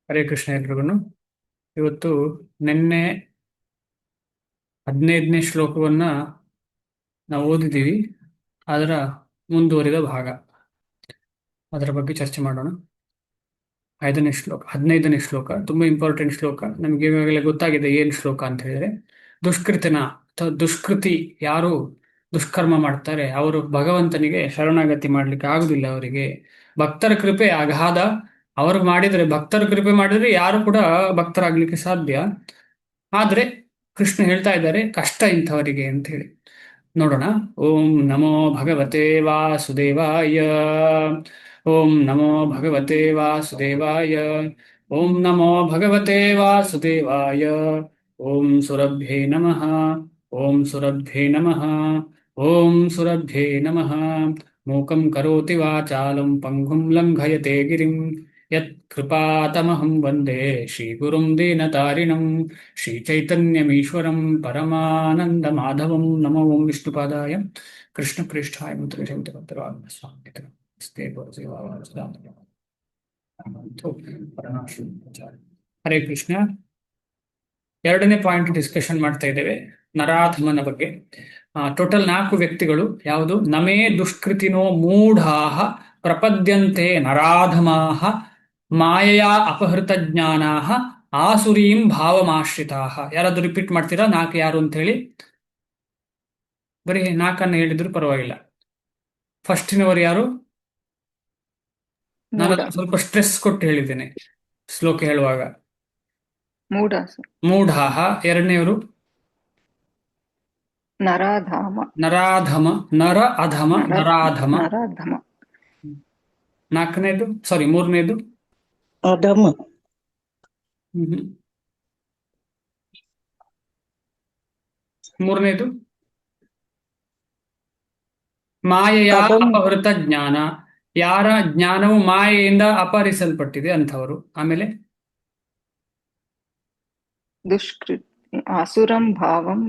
ಹರೇ ಕೃಷ್ಣ ಎಲ್ರಿಗೂ. ಇವತ್ತು ನಿನ್ನೆ 15ನೇ ಶ್ಲೋಕವನ್ನ ನಾವು ಓದಿದ್ದೀವಿ. ಅದರ ಮುಂದುವರಿದ ಭಾಗ, ಅದರ ಬಗ್ಗೆ ಚರ್ಚೆ ಮಾಡೋಣ. 15ನೇ ಶ್ಲೋಕ ತುಂಬಾ ಇಂಪಾರ್ಟೆಂಟ್ ಶ್ಲೋಕ. ನಮ್ಗೆ ಈಗಾಗಲೇ ಗೊತ್ತಾಗಿದೆ ಏನ್ ಶ್ಲೋಕ ಅಂತ ಹೇಳಿದ್ರೆ, ದುಷ್ಕೃತಿನ ಅಥವಾ ದುಷ್ಕೃತಿ ಯಾರು ದುಷ್ಕರ್ಮ ಮಾಡ್ತಾರೆ ಅವರು ಭಗವಂತನಿಗೆ ಶರಣಾಗತಿ ಮಾಡ್ಲಿಕ್ಕೆ ಆಗುದಿಲ್ಲ. ಅವರಿಗೆ ಭಕ್ತರ ಕೃಪೆ ಅಗಾಧ. ಅವರು ಮಾಡಿದರೆ, ಭಕ್ತರ ಕೃಪೆ ಮಾಡಿದ್ರೆ ಯಾರು ಕೂಡ ಭಕ್ತರಾಗ್ಲಿಕ್ಕೆ ಸಾಧ್ಯ. ಆದ್ರೆ ಕೃಷ್ಣ ಹೇಳ್ತಾ ಇದ್ದಾರೆ ಕಷ್ಟ ಇಂಥವರಿಗೆ ಅಂತ ಹೇಳಿ. ನೋಡೋಣ. ಓಂ ನಮೋ ಭಗವತೆ ವಾಸುದೇವಾಯ. ಓಂ ನಮೋ ಭಗವತೆ ವಾಸುದೇವಾಯ. ಓಂ ನಮೋ ಭಗವತೆ ವಾಸುದೇವಾಯ. ಓಂ ಸುರಭ್ಯೇ ನಮಃ. ಓಂ ಸುರಭ್ಯೇ ನಮಃ. ಓಂ ಸುರಭ್ಯೇ ನಮಃ. ಮೂಕಂ ಕರೋತಿ ವಾಚಾಲಂ ಪಂಗುಂ ಲಂಘಯತೆ ಗಿರಿಂ ಯತ್ ಕೃಪಾತಮಹಂ ವಂದೇ ಶ್ರೀಗುರುಂ ದೀನತಾರಿಣಂ ಶ್ರೀಚೈತನ್ಯಮೀಶ್ವರಂ ಪರಮಾನಂದ ಮಾಧವಂ. ನಮೋ ಓಂ ವಿಷ್ಣುಪಾದಾಯ ಕೃಷ್ಣ ಪ್ರೇಷ್ಠಾಯ ಹರೇ ಕೃಷ್ಣ. ಎರಡನೇ ಪಾಯಿಂಟ್ ಡಿಸ್ಕಷನ್ ಮಾಡ್ತಾ ಇದ್ದೇವೆ, ನರಾಧಮನ ಬಗ್ಗೆ. ಟೋಟಲ್ 4 ವ್ಯಕ್ತಿಗಳು. ಯಾವುದು? ನಮೇ ದುಷ್ಕೃತಿನೋ ಮೂಢಾಹ ಪ್ರಪದ್ಯಂತೆ ನರಾಧಮಾಹ ಮಾಯೆಯ ಅಪಹೃತ ಜ್ಞಾನಾಹ ಆಸುರೀಂ ಭಾವಮಾಶ್ರಿತಾಹ. ಯಾರಾದ್ರೂ ರಿಪೀಟ್ ಮಾಡ್ತೀರಾ 4 ಯಾರು ಅಂತ ಹೇಳಿ? ಬರೀ 4 ಹೇಳಿದ್ರು ಪರವಾಗಿಲ್ಲ. ಫಸ್ಟಿನವರು ಯಾರು? ನಾನು ಮೂಢ. ಸ್ವಲ್ಪ ಸ್ಟ್ರೆಸ್ ಕೊಟ್ಟು ಹೇಳಿದ್ದೇನೆ ಶ್ಲೋಕ ಹೇಳುವಾಗ. ಮೂಢ ಸರ್. ಮೂಢಾಹ. ಎರಡನೆಯವರು ನರಾಧಾಮ. ನರಾಧಮ. ನರ ಅಧಮ, ನರ ನರಾಧಮ. ನರಾಧಮ. ನಾಲ್ಕನೇದು, ಸಾರಿ ಮೂರನೇದು ಅಧಮ. ಹ್ಮ್. ಮೂರನೇದು ಮಾಯೆಯ ಅಧಮ. ಅಪಹೃತ ಜ್ಞಾನ. ಯಾರ ಜ್ಞಾನವು ಮಾಯೆಯಿಂದ ಅಪಹರಿಸಲ್ಪಟ್ಟಿದೆ ಅಂಥವರು. ಆಮೇಲೆ ದುಷ್ಕೃತಿ ಆಸುರಂ ಭಾವಂ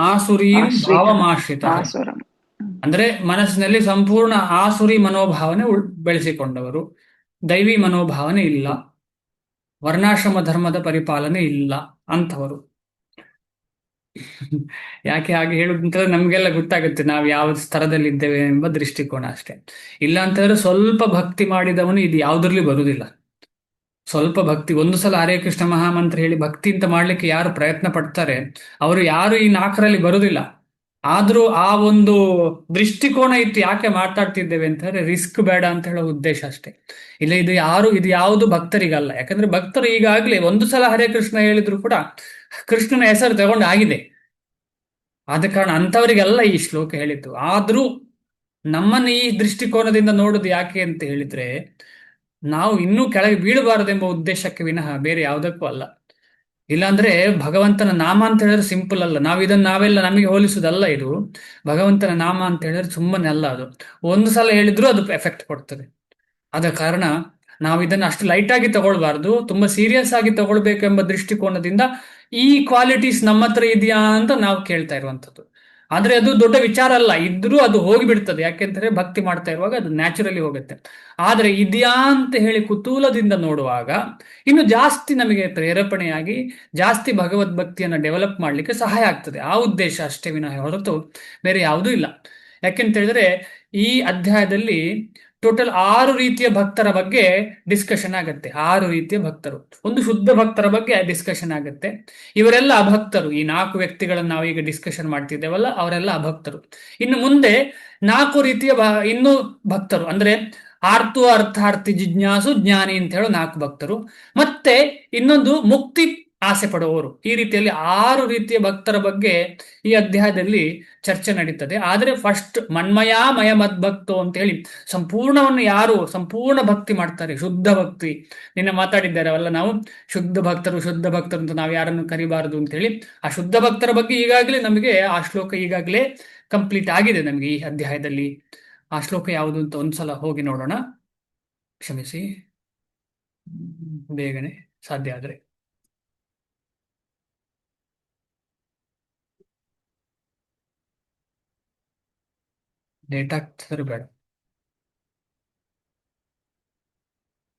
ಆಸುರೀಂ ಆಶ್ರಿತ. ಭಾವಮಾಶ್ರಿತ. ಆಸುರಂ. ಅಂದ್ರೆ ಮನಸ್ಸಿನಲ್ಲಿ ಸಂಪೂರ್ಣ ಆಸುರಿ ಮನೋಭಾವನೆ ಬೆಳೆಸಿಕೊಂಡವರು. ದೈವಿ ಮನೋಭಾವನೆ ಇಲ್ಲ, ವರ್ಣಾಶ್ರಮ ಧರ್ಮದ ಪರಿಪಾಲನೆ ಇಲ್ಲ ಅಂಥವರು. ಯಾಕೆ ಹಾಗೆ ಹೇಳುದಂತಂದ್ರೆ ನಮ್ಗೆಲ್ಲ ಗೊತ್ತಾಗುತ್ತೆ ನಾವು ಯಾವ ಸ್ತರದಲ್ಲಿ ಇದ್ದೇವೆ ಎಂಬ ದೃಷ್ಟಿಕೋನ ಅಷ್ಟೇ. ಇಲ್ಲ ಅಂತಂದ್ರೆ ಸ್ವಲ್ಪ ಭಕ್ತಿ ಮಾಡಿದವನು ಇದು ಯಾವುದ್ರಲ್ಲಿ ಬರುವುದಿಲ್ಲ. ಸ್ವಲ್ಪ ಭಕ್ತಿ, ಒಂದು ಸಲ ಹರೇ ಕೃಷ್ಣ ಮಹಾಮಂತ್ರ ಹೇಳಿ ಭಕ್ತಿ ಅಂತ ಮಾಡ್ಲಿಕ್ಕೆ ಯಾರು ಪ್ರಯತ್ನ ಪಡ್ತಾರೆ ಅವರು ಯಾರು ಈ 4ರಲ್ಲಿ ಬರುವುದಿಲ್ಲ. ಆದ್ರೂ ಆ ಒಂದು ದೃಷ್ಟಿಕೋನ ಇತ್ತು. ಯಾಕೆ ಮಾತಾಡ್ತಿದ್ದೇವೆ ಅಂತ ಹೇಳಿದ್ರೆ ರಿಸ್ಕ್ ಬೇಡ ಅಂತ ಹೇಳೋ ಉದ್ದೇಶ ಅಷ್ಟೇ. ಇಲ್ಲ, ಇದು ಯಾವುದು ಭಕ್ತರಿಗಲ್ಲ. ಯಾಕಂದ್ರೆ ಭಕ್ತರು ಈಗಾಗಲೇ ಒಂದು ಸಲ ಹರೇ ಕೃಷ್ಣ ಹೇಳಿದ್ರು ಕೂಡ ಕೃಷ್ಣನ ಹೆಸರು ತಗೊಂಡು ಆಗಿದೆ. ಆದ ಕಾರಣ ಅಂಥವರಿಗೆಲ್ಲ ಈ ಶ್ಲೋಕ ಹೇಳಿದ್ದು. ಆದ್ರೂ ನಮ್ಮನ್ನು ಈ ದೃಷ್ಟಿಕೋನದಿಂದ ನೋಡುದು ಯಾಕೆ ಅಂತ ಹೇಳಿದ್ರೆ, ನಾವು ಇನ್ನೂ ಕೆಳಗೆ ಬೀಳಬಾರದೆಂಬ ಉದ್ದೇಶಕ್ಕೆ ವಿನಃ ಬೇರೆ ಯಾವುದಕ್ಕೂ ಅಲ್ಲ. ಇಲ್ಲಾಂದ್ರೆ ಭಗವಂತನ ನಾಮ ಅಂತ ಹೇಳಿದ್ರೆ ಸಿಂಪಲ್ ಅಲ್ಲ. ನಾವೆಲ್ಲ ನಮಗೆ ಹೋಲಿಸುವುದಲ್ಲ ಇದು. ಭಗವಂತನ ನಾಮ ಅಂತ ಹೇಳಿದ್ರೆ ಸುಮ್ಮನೆ ಅಲ್ಲ ಅದು. ಒಂದು ಸಲ ಹೇಳಿದ್ರು ಅದು ಎಫೆಕ್ಟ್ ಕೊಡ್ತದೆ. ಆದ ಕಾರಣ ನಾವು ಇದನ್ನು ಅಷ್ಟು ಲೈಟ್ ಆಗಿ ತಗೊಳ್ಬಾರ್ದು, ತುಂಬಾ ಸೀರಿಯಸ್ ಆಗಿ ತಗೊಳ್ಬೇಕೆಂಬ ದೃಷ್ಟಿಕೋನದಿಂದ ಈ ಕ್ವಾಲಿಟೀಸ್ ನಮ್ಮ ಹತ್ರ ಇದೆಯಾ ಅಂತ ನಾವು ಕೇಳ್ತಾ ಇರುವಂಥದ್ದು. ಆದ್ರೆ ಅದು ದೊಡ್ಡ ವಿಚಾರ ಅಲ್ಲ. ಇದ್ರೂ ಅದು ಹೋಗಿಬಿಡ್ತದೆ. ಯಾಕೆಂದ್ರೆ ಭಕ್ತಿ ಮಾಡ್ತಾ ಇರುವಾಗ ಅದು ನ್ಯಾಚುರಲಿ ಹೋಗುತ್ತೆ. ಆದ್ರೆ ಇದೆಯಾ ಅಂತ ಹೇಳಿ ಕುತೂಹಲದಿಂದ ನೋಡುವಾಗ ಇನ್ನು ಜಾಸ್ತಿ ನಮಗೆ ಪ್ರೇರೇಪಣೆಯಾಗಿ ಜಾಸ್ತಿ ಭಗವದ್ಭಕ್ತಿಯನ್ನು ಡೆವಲಪ್ ಮಾಡಲಿಕ್ಕೆ ಸಹಾಯ ಆಗ್ತದೆ. ಆ ಉದ್ದೇಶ ಅಷ್ಟೇ ವಿನಃ ಹೊರತು ಬೇರೆ ಯಾವುದೂ ಇಲ್ಲ. ಯಾಕೆಂತ ಹೇಳಿದ್ರೆ ಈ ಅಧ್ಯಾಯದಲ್ಲಿ ಟೋಟಲ್ 6 ರೀತಿಯ ಭಕ್ತರ ಬಗ್ಗೆ ಡಿಸ್ಕಷನ್ ಆಗುತ್ತೆ. 6 ರೀತಿಯ ಭಕ್ತರು. ಒಂದು ಶುದ್ಧ ಭಕ್ತರ ಬಗ್ಗೆ ಡಿಸ್ಕಷನ್ ಆಗುತ್ತೆ. ಇವರೆಲ್ಲ ಅಭಕ್ತರು. ಈ 4 ವ್ಯಕ್ತಿಗಳನ್ನು ನಾವು ಈಗ ಡಿಸ್ಕಷನ್ ಮಾಡ್ತಿದ್ದೇವಲ್ಲ, ಅವರೆಲ್ಲ ಅಭಕ್ತರು. ಇನ್ನು ಮುಂದೆ 4 ರೀತಿಯ ಇನ್ನೂ ಭಕ್ತರು, ಅಂದ್ರೆ ಆರ್ತು, ಅರ್ಥಾರ್ಥಿ, ಜಿಜ್ಞಾಸು, ಜ್ಞಾನಿ ಅಂತ ಹೇಳೋ 4 ಭಕ್ತರು. ಮತ್ತೆ ಇನ್ನೊಂದು ಮುಕ್ತಿ ಆಸೆ ಪಡುವವರು. ಈ ರೀತಿಯಲ್ಲಿ 6 ರೀತಿಯ ಭಕ್ತರ ಬಗ್ಗೆ ಈ ಅಧ್ಯಾಯದಲ್ಲಿ ಚರ್ಚೆ ನಡೀತದೆ. ಆದರೆ ಫಸ್ಟ್ ಮನ್ಮಯಾಮಯ ಮದ್ಭಕ್ತೋ ಅಂತ ಹೇಳಿ ಸಂಪೂರ್ಣವನ್ನು ಯಾರು ಸಂಪೂರ್ಣ ಭಕ್ತಿ ಮಾಡ್ತಾರೆ, ಶುದ್ಧ ಭಕ್ತಿ. ನಿನ್ನೆ ಮಾತಾಡಿದ್ದಾರೆ ಅವಲ್ಲ ನಾವು, ಶುದ್ಧ ಭಕ್ತರು ಅಂತ ನಾವು ಯಾರನ್ನು ಕರಿಬಾರದು ಅಂತ ಹೇಳಿ. ಆ ಶುದ್ಧ ಭಕ್ತರ ಬಗ್ಗೆ ಈಗಾಗಲೇ ನಮಗೆ ಆ ಶ್ಲೋಕ ಈಗಾಗಲೇ ಕಂಪ್ಲೀಟ್ ಆಗಿದೆ ನಮಗೆ ಈ ಅಧ್ಯಾಯದಲ್ಲಿ. ಆ ಶ್ಲೋಕ ಯಾವುದು ಅಂತ ಒಂದ್ಸಲ ಹೋಗಿ ನೋಡೋಣ. ಕ್ಷಮಿಸಿ, ಬೇಗನೆ ಸಾಧ್ಯ ಆದ್ರೆ. ಲೇಟ್ ಆಗ್ತದೆ ಬೇಡ,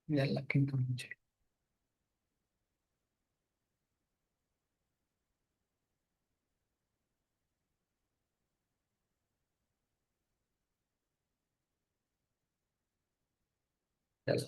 ಎಲ್ಲಕ್ಕಿಂತ ಮುಂಚೆ ಎಲ್ಲ.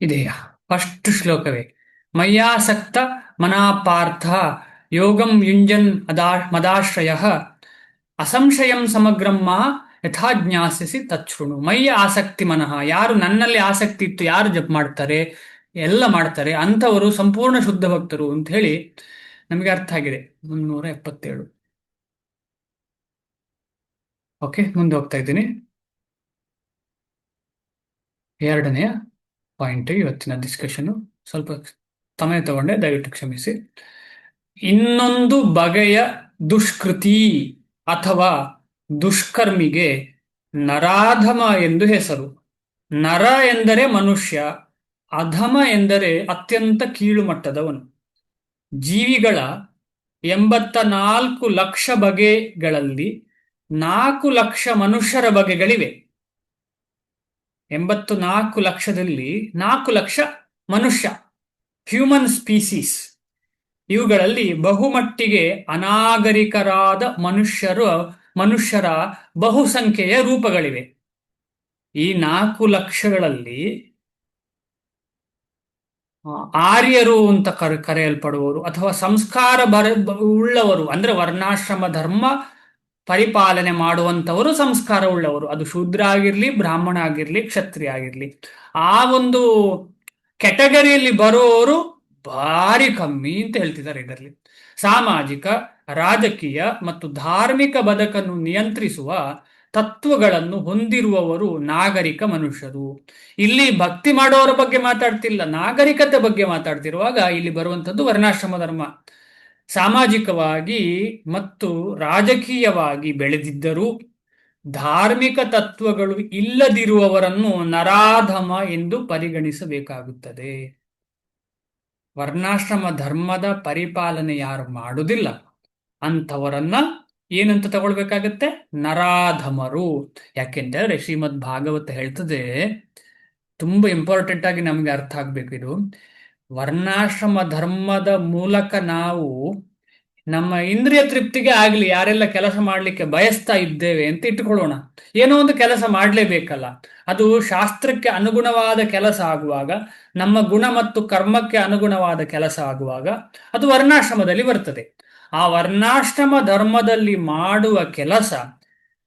ಇದೆಯಾ? ಫಸ್ಟ್ ಶ್ಲೋಕವೇ ಮಯ್ಯಾಸಕ್ತ ಮನಾಪಾರ್ಥ ಯೋಗಂ ಯುಂಜನ್ ಮದಾಶ್ರಯ ಅಸಂಶಯಂ ಸಮಗ್ರಂ ಮಾ ಯಥಾ ಜ್ಞಾಸ್ಯಸಿ ತಚ್ಛೃಣು. ಮೈಯ ಆಸಕ್ತಿ ಮನಃ, ಯಾರು ನನ್ನಲ್ಲಿ ಆಸಕ್ತಿ ಇತ್ತು, ಯಾರು ಜಪ್ ಮಾಡ್ತಾರೆ, ಎಲ್ಲ ಮಾಡ್ತಾರೆ, ಅಂಥವರು ಸಂಪೂರ್ಣ ಶುದ್ಧ ಭಕ್ತರು ಅಂತ ಹೇಳಿ ನಮಗೆ ಅರ್ಥ ಆಗಿದೆ. 377. ಓಕೆ, ಮುಂದೆ ಹೋಗ್ತಾ ಇದ್ದೀನಿ. ಎರಡನೆಯ ಪಾಯಿಂಟ್ ಇವತ್ತಿನ ಡಿಸ್ಕಷನ್. ಸ್ವಲ್ಪ ಸಮಯ ತಗೊಂಡೆ, ದಯವಿಟ್ಟು ಕ್ಷಮಿಸಿ. ಇನ್ನೊಂದು ಬಗೆಯ ದುಷ್ಕೃತಿ ಅಥವಾ ದುಷ್ಕರ್ಮಿಗೆ ನರಾಧಮ ಎಂದು ಹೆಸರು. ನರ ಎಂದರೆ ಮನುಷ್ಯ, ಅಧಮ ಎಂದರೆ ಅತ್ಯಂತ ಕೀಳು ಮಟ್ಟದವನು. ಜೀವಿಗಳ 84 ಲಕ್ಷ ಬಗೆಗಳಲ್ಲಿ 4 ಲಕ್ಷ ಮನುಷ್ಯರ ಬಗೆಗಳಿವೆ. 84 ಲಕ್ಷದಲ್ಲಿ 4 ಲಕ್ಷ ಮನುಷ್ಯ, ಹ್ಯೂಮನ್ ಸ್ಪೀಸೀಸ್. ಇವುಗಳಲ್ಲಿ ಬಹುಮಟ್ಟಿಗೆ ಅನಾಗರಿಕರಾದ ಮನುಷ್ಯರ ಬಹುಸಂಖ್ಯೆಯ ರೂಪಗಳಿವೆ. ಈ 4 ಲಕ್ಷಗಳಲ್ಲಿ ಆರ್ಯರು ಅಂತ ಕರೆಯಲ್ಪಡುವವರು ಅಥವಾ ಸಂಸ್ಕಾರ ಉಳ್ಳವರು, ಅಂದ್ರೆ ವರ್ಣಾಶ್ರಮ ಧರ್ಮ ಪರಿಪಾಲನೆ ಮಾಡುವಂಥವರು, ಸಂಸ್ಕಾರ ಉಳ್ಳವರು. ಅದು ಶೂದ್ರ ಆಗಿರ್ಲಿ, ಬ್ರಾಹ್ಮಣ ಆಗಿರ್ಲಿ, ಕ್ಷತ್ರಿಯ ಆಗಿರ್ಲಿ, ಆ ಒಂದು ಕೆಟಗರಿಯಲ್ಲಿ ಬರುವವರು ಭಾರಿ ಕಮ್ಮಿ ಅಂತ ಹೇಳ್ತಿದ್ದಾರೆ. ಇದರಲ್ಲಿ ಸಾಮಾಜಿಕ, ರಾಜಕೀಯ ಮತ್ತು ಧಾರ್ಮಿಕ ಬದುಕನ್ನು ನಿಯಂತ್ರಿಸುವ ತತ್ವಗಳನ್ನು ಹೊಂದಿರುವವರು ನಾಗರಿಕ ಮನುಷ್ಯರು. ಇಲ್ಲಿ ಭಕ್ತಿ ಮಾಡೋರ ಬಗ್ಗೆ ಮಾತಾಡ್ತಿಲ್ಲ, ನಾಗರಿಕತೆ ಬಗ್ಗೆ ಮಾತಾಡ್ತಿರುವಾಗ ಇಲ್ಲಿ ಬರುವಂಥದ್ದು ವರ್ಣಾಶ್ರಮ ಧರ್ಮ. ಸಾಮಾಜಿಕವಾಗಿ ಮತ್ತು ರಾಜಕೀಯವಾಗಿ ಬೆಳೆದಿದ್ದರೂ ಧಾರ್ಮಿಕ ತತ್ವಗಳು ಇಲ್ಲದಿರುವವರನ್ನು ನರಾಧಮ ಎಂದು ಪರಿಗಣಿಸಬೇಕಾಗುತ್ತದೆ. ವರ್ಣಾಶ್ರಮ ಧರ್ಮದ ಪರಿಪಾಲನೆ ಯಾರು ಮಾಡುವುದಿಲ್ಲ ಅಂಥವರನ್ನ ಏನಂತ ತಗೊಳ್ಬೇಕಾಗತ್ತೆ? ನರಾಧಮರು. ಯಾಕೆಂದ್ರೆ ಶ್ರೀಮದ್ ಭಾಗವತ ಹೇಳ್ತದೆ, ತುಂಬಾ ಇಂಪಾರ್ಟೆಂಟ್ ಆಗಿ ನಮಗೆ ಅರ್ಥ ಆಗ್ಬೇಕು ಇದು. ವರ್ಣಾಶ್ರಮ ಧರ್ಮದ ಮೂಲಕ ನಾವು ನಮ್ಮ ಇಂದ್ರಿಯ ತೃಪ್ತಿಗೆ ಆಗ್ಲಿ ಯಾರೆಲ್ಲ ಕೆಲಸ ಮಾಡ್ಲಿಕ್ಕೆ ಬಯಸ್ತಾ ಇದ್ದೇವೆ ಅಂತ ಇಟ್ಟುಕೊಳ್ಳೋಣ, ಏನೋ ಒಂದು ಕೆಲಸ ಮಾಡಲೇಬೇಕಲ್ಲ. ಅದು ಶಾಸ್ತ್ರಕ್ಕೆ ಅನುಗುಣವಾದ ಕೆಲಸ ಆಗುವಾಗ, ನಮ್ಮ ಗುಣ ಮತ್ತು ಕರ್ಮಕ್ಕೆ ಅನುಗುಣವಾದ ಕೆಲಸ ಆಗುವಾಗ ಅದು ವರ್ಣಾಶ್ರಮದಲ್ಲಿ ಬರ್ತದೆ. ಆ ವರ್ಣಾಶ್ರಮ ಧರ್ಮದಲ್ಲಿ ಮಾಡುವ ಕೆಲಸ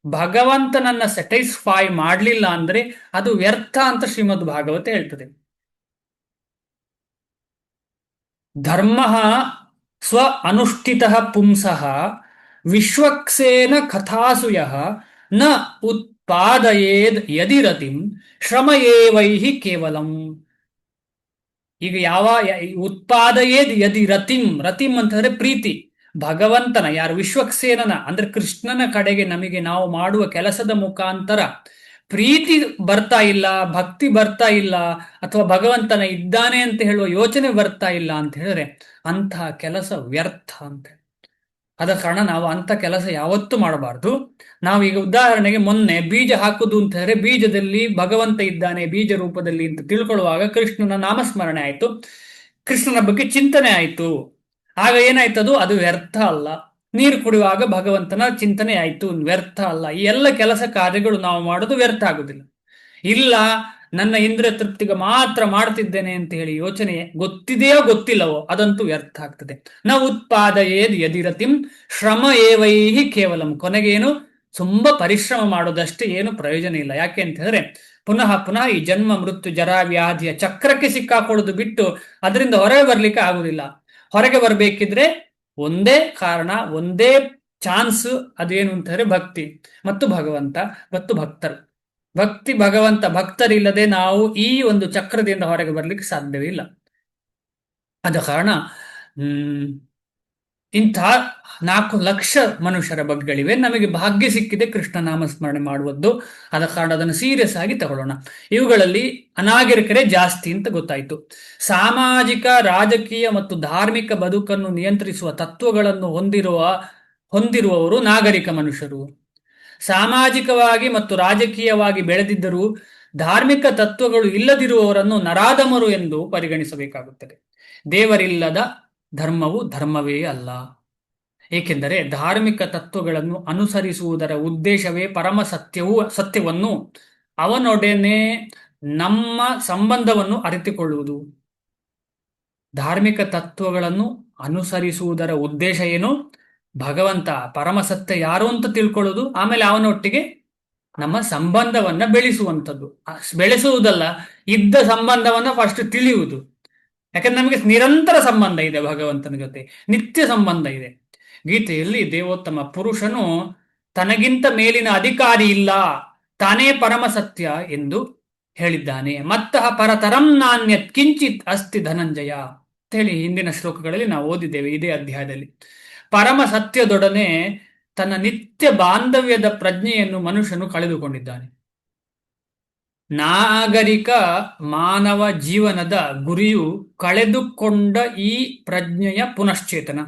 ಭಗವಂತನನ್ನ ಸ್ಯಾಟಿಸ್ಫೈ ಮಾಡಲಿಲ್ಲ ಅಂದ್ರೆ ಅದು ವ್ಯರ್ಥ ಅಂತ ಶ್ರೀಮದ್ ಭಾಗವತ ಹೇಳ್ತದೆ. ಧರ್ಮ ಸ್ವ ಅನುಷ್ಠಿತ ಪುಂಸಃ ವಿಶ್ವಕ್ಸೇನ ಕಥಾಸುಯ ನ ಉತ್ಪಾದಯೇದ್ ಯದಿರತಿಂ ಶ್ರಮಯೇವೈಹಿ ಕೇವಲಂ. ಈಗ ಉತ್ಪಾದಯೇದ್ ಯದಿ ರತಿಂ, ರತಿಂ ಅಂತಂದ್ರೆ ಪ್ರೀತಿ. ಭಗವಂತನ, ಯಾರು ವಿಶ್ವಕ್ಸೇನನ ಅಂದ್ರೆ ಕೃಷ್ಣನ ಕಡೆಗೆ ನಮಗೆ ನಾವು ಮಾಡುವ ಕೆಲಸದ ಮುಖಾಂತರ ಪ್ರೀತಿ ಬರ್ತಾ ಇಲ್ಲ, ಭಕ್ತಿ ಬರ್ತಾ ಇಲ್ಲ, ಅಥವಾ ಭಗವಂತನ ಇದ್ದಾನೆ ಅಂತ ಹೇಳುವ ಯೋಚನೆ ಬರ್ತಾ ಇಲ್ಲ ಅಂತ ಹೇಳಿದ್ರೆ ಅಂತಹ ಕೆಲಸ ವ್ಯರ್ಥ ಅಂತ. ಆದ ಕಾರಣ ನಾವು ಅಂಥ ಕೆಲಸ ಯಾವತ್ತೂ ಮಾಡಬಾರ್ದು. ನಾವು ಈಗ ಉದಾಹರಣೆಗೆ ಮೊನ್ನೆ ಬೀಜ ಹಾಕುದು ಅಂತ ಹೇಳಿದ್ರೆ ಬೀಜದಲ್ಲಿ ಭಗವಂತ ಇದ್ದಾನೆ ಬೀಜ ರೂಪದಲ್ಲಿ ಅಂತ ತಿಳ್ಕೊಳ್ಳುವಾಗ ಕೃಷ್ಣನ ನಾಮಸ್ಮರಣೆ ಆಯ್ತು, ಕೃಷ್ಣನ ಬಗ್ಗೆ ಚಿಂತನೆ ಆಯ್ತು. ಆಗ ಏನಾಯ್ತದು? ಅದು ವ್ಯರ್ಥ ಅಲ್ಲ. ನೀರು ಕುಡಿಯುವಾಗ ಭಗವಂತನ ಚಿಂತನೆ ಆಯ್ತು, ವ್ಯರ್ಥ ಅಲ್ಲ. ಈ ಎಲ್ಲ ಕೆಲಸ ಕಾರ್ಯಗಳು ನಾವು ಮಾಡೋದು ವ್ಯರ್ಥ ಆಗುದಿಲ್ಲ. ಇಲ್ಲ ನನ್ನ ಇಂದ್ರಿಯ ತೃಪ್ತಿಗೆ ಮಾತ್ರ ಮಾಡ್ತಿದ್ದೇನೆ ಅಂತ ಹೇಳಿ ಯೋಚನೆ ಗೊತ್ತಿದೆಯೋ ಗೊತ್ತಿಲ್ಲವೋ ಅದಂತೂ ವ್ಯರ್ಥ ಆಗ್ತದೆ. ನ ಉತ್ಪಾದಯೇದ್ ಯದಿರತಿಂ ಶ್ರಮ ಏವೈಹಿ ಕೇವಲಂ. ಕೊನೆಗೇನು? ತುಂಬಾ ಪರಿಶ್ರಮ ಮಾಡೋದಷ್ಟೇ, ಏನು ಪ್ರಯೋಜನ ಇಲ್ಲ. ಯಾಕೆ ಅಂತ ಹೇಳಿದ್ರೆ ಪುನಃ ಪುನಃ ಈ ಜನ್ಮ ಮೃತ್ಯು ಜರಾ ವ್ಯಾಧಿಯ ಚಕ್ರಕ್ಕೆ ಸಿಕ್ಕಾಕೊಳ್ಳೋದು ಬಿಟ್ಟು ಅದರಿಂದ ಹೊರಗೆ ಬರ್ಲಿಕ್ಕೆ ಆಗುದಿಲ್ಲ. ಹೊರಗೆ ಬರಬೇಕಿದ್ರೆ ಒಂದೇ ಕಾರಣ, ಒಂದೇ ಚಾನ್ಸ್, ಅದೇನು ಅಂತ ಹೇಳಿದ್ರೆ ಭಕ್ತಿ ಮತ್ತು ಭಗವಂತ ಮತ್ತು ಭಕ್ತರು. ಭಕ್ತಿ ಭಗವಂತ, ಭಕ್ತರಿಲ್ಲದೆ ನಾವು ಈ ಒಂದು ಚಕ್ರದಿಂದ ಹೊರಗೆ ಬರ್ಲಿಕ್ಕೆ ಸಾಧ್ಯವೇ ಇಲ್ಲ. ಆದ ಕಾರಣ ಹ್ಮ್ ಇಂಥ 4 ಲಕ್ಷ ಮನುಷ್ಯರ ಬಗ್ಗಳಿವೆ. ನಮಗೆ ಭಾಗ್ಯ ಸಿಕ್ಕಿದೆ ಕೃಷ್ಣ ನಾಮಸ್ಮರಣೆ ಮಾಡುವುದು. ಆದ ಕಾರಣ ಅದನ್ನು ಸೀರಿಯಸ್ ಆಗಿ ತಗೊಳ್ಳೋಣ. ಇವುಗಳಲ್ಲಿ ಅನಾಗರಿಕರೇ ಜಾಸ್ತಿ ಅಂತ ಗೊತ್ತಾಯಿತು. ಸಾಮಾಜಿಕ, ರಾಜಕೀಯ ಮತ್ತು ಧಾರ್ಮಿಕ ಬದುಕನ್ನು ನಿಯಂತ್ರಿಸುವ ತತ್ವಗಳನ್ನು ಹೊಂದಿರುವವರು ನಾಗರಿಕ ಮನುಷ್ಯರು. ಸಾಮಾಜಿಕವಾಗಿ ಮತ್ತು ರಾಜಕೀಯವಾಗಿ ಬೆಳೆದಿದ್ದರೂ ಧಾರ್ಮಿಕ ತತ್ವಗಳು ಇಲ್ಲದಿರುವವರನ್ನು ನರಾಧಮರು ಎಂದು ಪರಿಗಣಿಸಬೇಕಾಗುತ್ತದೆ. ದೇವರಿಲ್ಲದ ಧರ್ಮವು ಧರ್ಮವೇ ಅಲ್ಲ. ಏಕೆಂದರೆ ಧಾರ್ಮಿಕ ತತ್ವಗಳನ್ನು ಅನುಸರಿಸುವುದರ ಉದ್ದೇಶವೇ ಪರಮ ಸತ್ಯವನ್ನು, ಅವನೊಡನೆ ನಮ್ಮ ಸಂಬಂಧವನ್ನು ಅರಿತುಕೊಳ್ಳುವುದು. ಧಾರ್ಮಿಕ ತತ್ವಗಳನ್ನು ಅನುಸರಿಸುವುದರ ಉದ್ದೇಶ ಏನು? ಭಗವಂತ ಪರಮಸತ್ಯ ಯಾರು ಅಂತ ತಿಳ್ಕೊಳ್ಳೋದು, ಆಮೇಲೆ ಅವನೊಟ್ಟಿಗೆ ನಮ್ಮ ಸಂಬಂಧವನ್ನ ಬೆಳೆಸುವಂಥದ್ದು. ಬೆಳೆಸುವುದಲ್ಲ, ಇದ್ದ ಸಂಬಂಧವನ್ನ ಫಸ್ಟ್ ತಿಳಿಯುವುದು. ಯಾಕಂದ್ರೆ ನಮಗೆ ನಿರಂತರ ಸಂಬಂಧ ಇದೆ ಭಗವಂತನ ಜೊತೆ, ನಿತ್ಯ ಸಂಬಂಧ ಇದೆ. ಗೀತೆಯಲ್ಲಿ ದೇವೋತ್ತಮ ಪುರುಷನು ತನಗಿಂತ ಮೇಲಿನ ಅಧಿಕಾರಿ ಇಲ್ಲ, ತಾನೇ ಪರಮ ಸತ್ಯ ಎಂದು ಹೇಳಿದ್ದಾನೆ. ಮತ್ತಃ ಪರತರಂ ನಾಣ್ಯತ್ ಕಿಂಚಿತ್ ಅಸ್ತಿ ಧನಂಜಯ ಅಂತ ಹೇಳಿ ಹಿಂದಿನ ಶ್ಲೋಕಗಳಲ್ಲಿ ನಾವು ಓದಿದ್ದೇವೆ ಇದೇ ಅಧ್ಯಾಯದಲ್ಲಿ. ಪರಮ ಸತ್ಯದೊಡನೆ ತನ್ನ ನಿತ್ಯ ಬಾಂಧವ್ಯದ ಪ್ರಜ್ಞೆಯನ್ನು ಮನುಷ್ಯನು ಕಳೆದುಕೊಂಡಿದ್ದಾನೆ. ನಾಗರಿಕ ಮಾನವ ಜೀವನದ ಗುರಿಯು ಕಳೆದುಕೊಂಡ ಈ ಪ್ರಜ್ಞೆಯ ಪುನಶ್ಚೇತನ.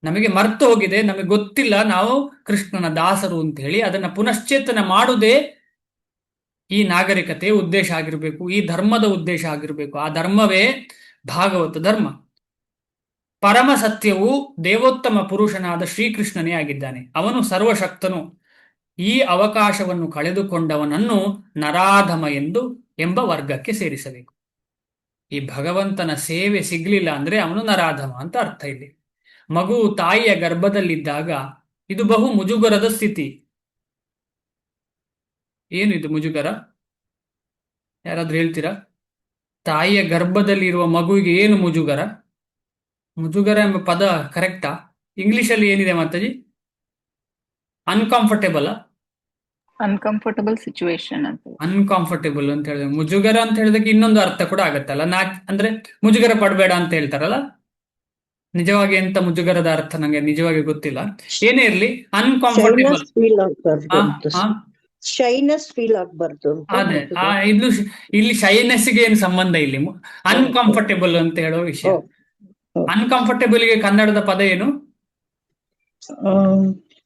ನಮಗೆ ಮರ್ತು ಹೋಗಿದೆ, ನಮಗೆ ಗೊತ್ತಿಲ್ಲ ನಾವು ಕೃಷ್ಣನ ದಾಸರು ಅಂತ ಹೇಳಿ. ಅದನ್ನ ಪುನಶ್ಚೇತನ ಮಾಡುವುದೇ ಈ ನಾಗರಿಕತೆಯ ಉದ್ದೇಶ ಆಗಿರಬೇಕು, ಈ ಧರ್ಮದ ಉದ್ದೇಶ ಆಗಿರಬೇಕು. ಆ ಧರ್ಮವೇ ಭಾಗವತ ಧರ್ಮ. ಪರಮ ಸತ್ಯವು ದೇವೋತ್ತಮ ಪುರುಷನಾದ ಶ್ರೀಕೃಷ್ಣನೇ ಆಗಿದ್ದಾನೆ. ಅವನು ಸರ್ವಶಕ್ತನು. ಈ ಅವಕಾಶವನ್ನು ಕಳೆದುಕೊಂಡವನನ್ನು ನರಾಧಮ ಎಂಬ ವರ್ಗಕ್ಕೆ ಸೇರಿಸಬೇಕು. ಈ ಭಗವಂತನ ಸೇವೆ ಸಿಗ್ಲಿಲ್ಲ ಅಂದ್ರೆ ಅವನು ನರಾಧಮ ಅಂತ ಅರ್ಥ. ಇಲ್ಲಿ ಮಗು ತಾಯಿಯ ಗರ್ಭದಲ್ಲಿದ್ದಾಗ ಇದು ಬಹು ಮುಜುಗರದ ಸ್ಥಿತಿ. ಏನು ಇದು ಮುಜುಗರ? ಯಾರಾದ್ರೂ ಹೇಳ್ತೀರಾ? ತಾಯಿಯ ಗರ್ಭದಲ್ಲಿರುವ ಮಗುವಿಗೆ ಏನು ಮುಜುಗರ? ಮುಜುಗರ ಎಂಬ ಪದ ಕರೆಕ್ಟಾ? ಇಂಗ್ಲಿಷಲ್ಲಿ ಏನಿದೆ ಮಾತಾಜಿ? ಅನ್ಕಂಫರ್ಟೇಬಲ್. ಅನ್ಕಂಫರ್ಟಬಲ್ ಸಿಚುವೇಶನ್ ಅಂತ. ಅನ್ಕಂಫರ್ಟೇಬಲ್ ಅಂತ ಹೇಳಿದ್ರೆ ಮುಜುಗರ ಅಂತ ಹೇಳಿದಕ್ಕೆ ಇನ್ನೊಂದು ಅರ್ಥ ಕೂಡ ಆಗತ್ತಲ್ಲ. ಅಂದ್ರೆ ಮುಜುಗರ ಪಡಬೇಡ ಅಂತ ಹೇಳ್ತಾರಲ್ಲ. ನಿಜವಾಗಿ ಎಂತ ಮುಜುಗರದ ಅರ್ಥ ನಂಗೆ ನಿಜವಾಗಿ ಗೊತ್ತಿಲ್ಲ. ಏನೇ ಇರ್ಲಿ, ಅನ್ಕಂಫರ್ಟೇಬಲ್. ಶೈನೆಸ್ ಫೀಲ್ ಆಗ್ಬಾರ್ದು. ಅದೇ ಇಲ್ಲಿ ಶೈನೆಸ್ಗೆ ಏನು ಸಂಬಂಧ? ಇಲ್ಲಿ ಅನ್ಕಂಫರ್ಟೇಬಲ್ ಅಂತ ಹೇಳೋ ವಿಷಯ. ಅನ್ಕಂಫರ್ಟೇಬಲ್ ಗೆ ಕನ್ನಡದ ಪದ ಏನು?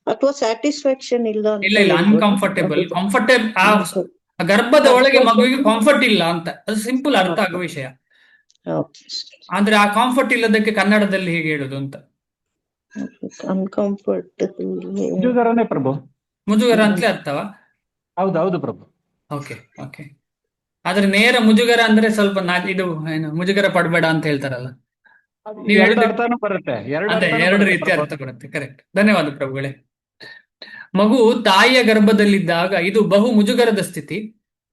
ಅಥವಾ ಸ್ಯಾಟಿಸ್ಫ್ಯಾಕ್ಷನ್ ಇಲ್ಲ. ಇಲ್ಲ, ಅನ್ಕಂಫರ್ಟೇಬಲ್. ಗರ್ಭದ ಒಳಗೆ ಮಗುವಿಗೆ ಕಂಫರ್ಟ್ ಇಲ್ಲ ಅಂತ, ಅದು ಸಿಂಪಲ್ ಅರ್ಥ ಆಗೋ ವಿಷಯ. ಆದ್ರೆ ಆ ಕಂಫರ್ಟ್ ಇಲ್ಲದಕ್ಕೆ ಕನ್ನಡದಲ್ಲಿ ಹೇಗೆ ಹೇಳುದು ಅಂತ. ಮುಜುಗರನೇ ಪ್ರಭು. ಮುಜುಗರ ಅಂತಲೇ ಅರ್ಥವಾ? ಹೌದೌದು ಪ್ರಭು. Okay okay. ಆದ್ರೆ ನೇರ ಮುಜುಗರ ಅಂದ್ರೆ ಸ್ವಲ್ಪ ಇದು ಏನು, ಮುಜುಗರ ಪಡಬೇಡ ಅಂತ ಹೇಳ್ತಾರಲ್ಲ. ನೀವು ಬರುತ್ತೆ, ಅದೇ ಎರಡು ರೀತಿ ಅರ್ಥ ಬರುತ್ತೆ. ಕರೆಕ್ಟ್. ಧನ್ಯವಾದ ಪ್ರಭುಗಳೇ. ಮಗು ತಾಯಿಯ ಗರ್ಭದಲ್ಲಿದ್ದಾಗ ಇದು ಬಹು ಮುಜುಗರದ ಸ್ಥಿತಿ.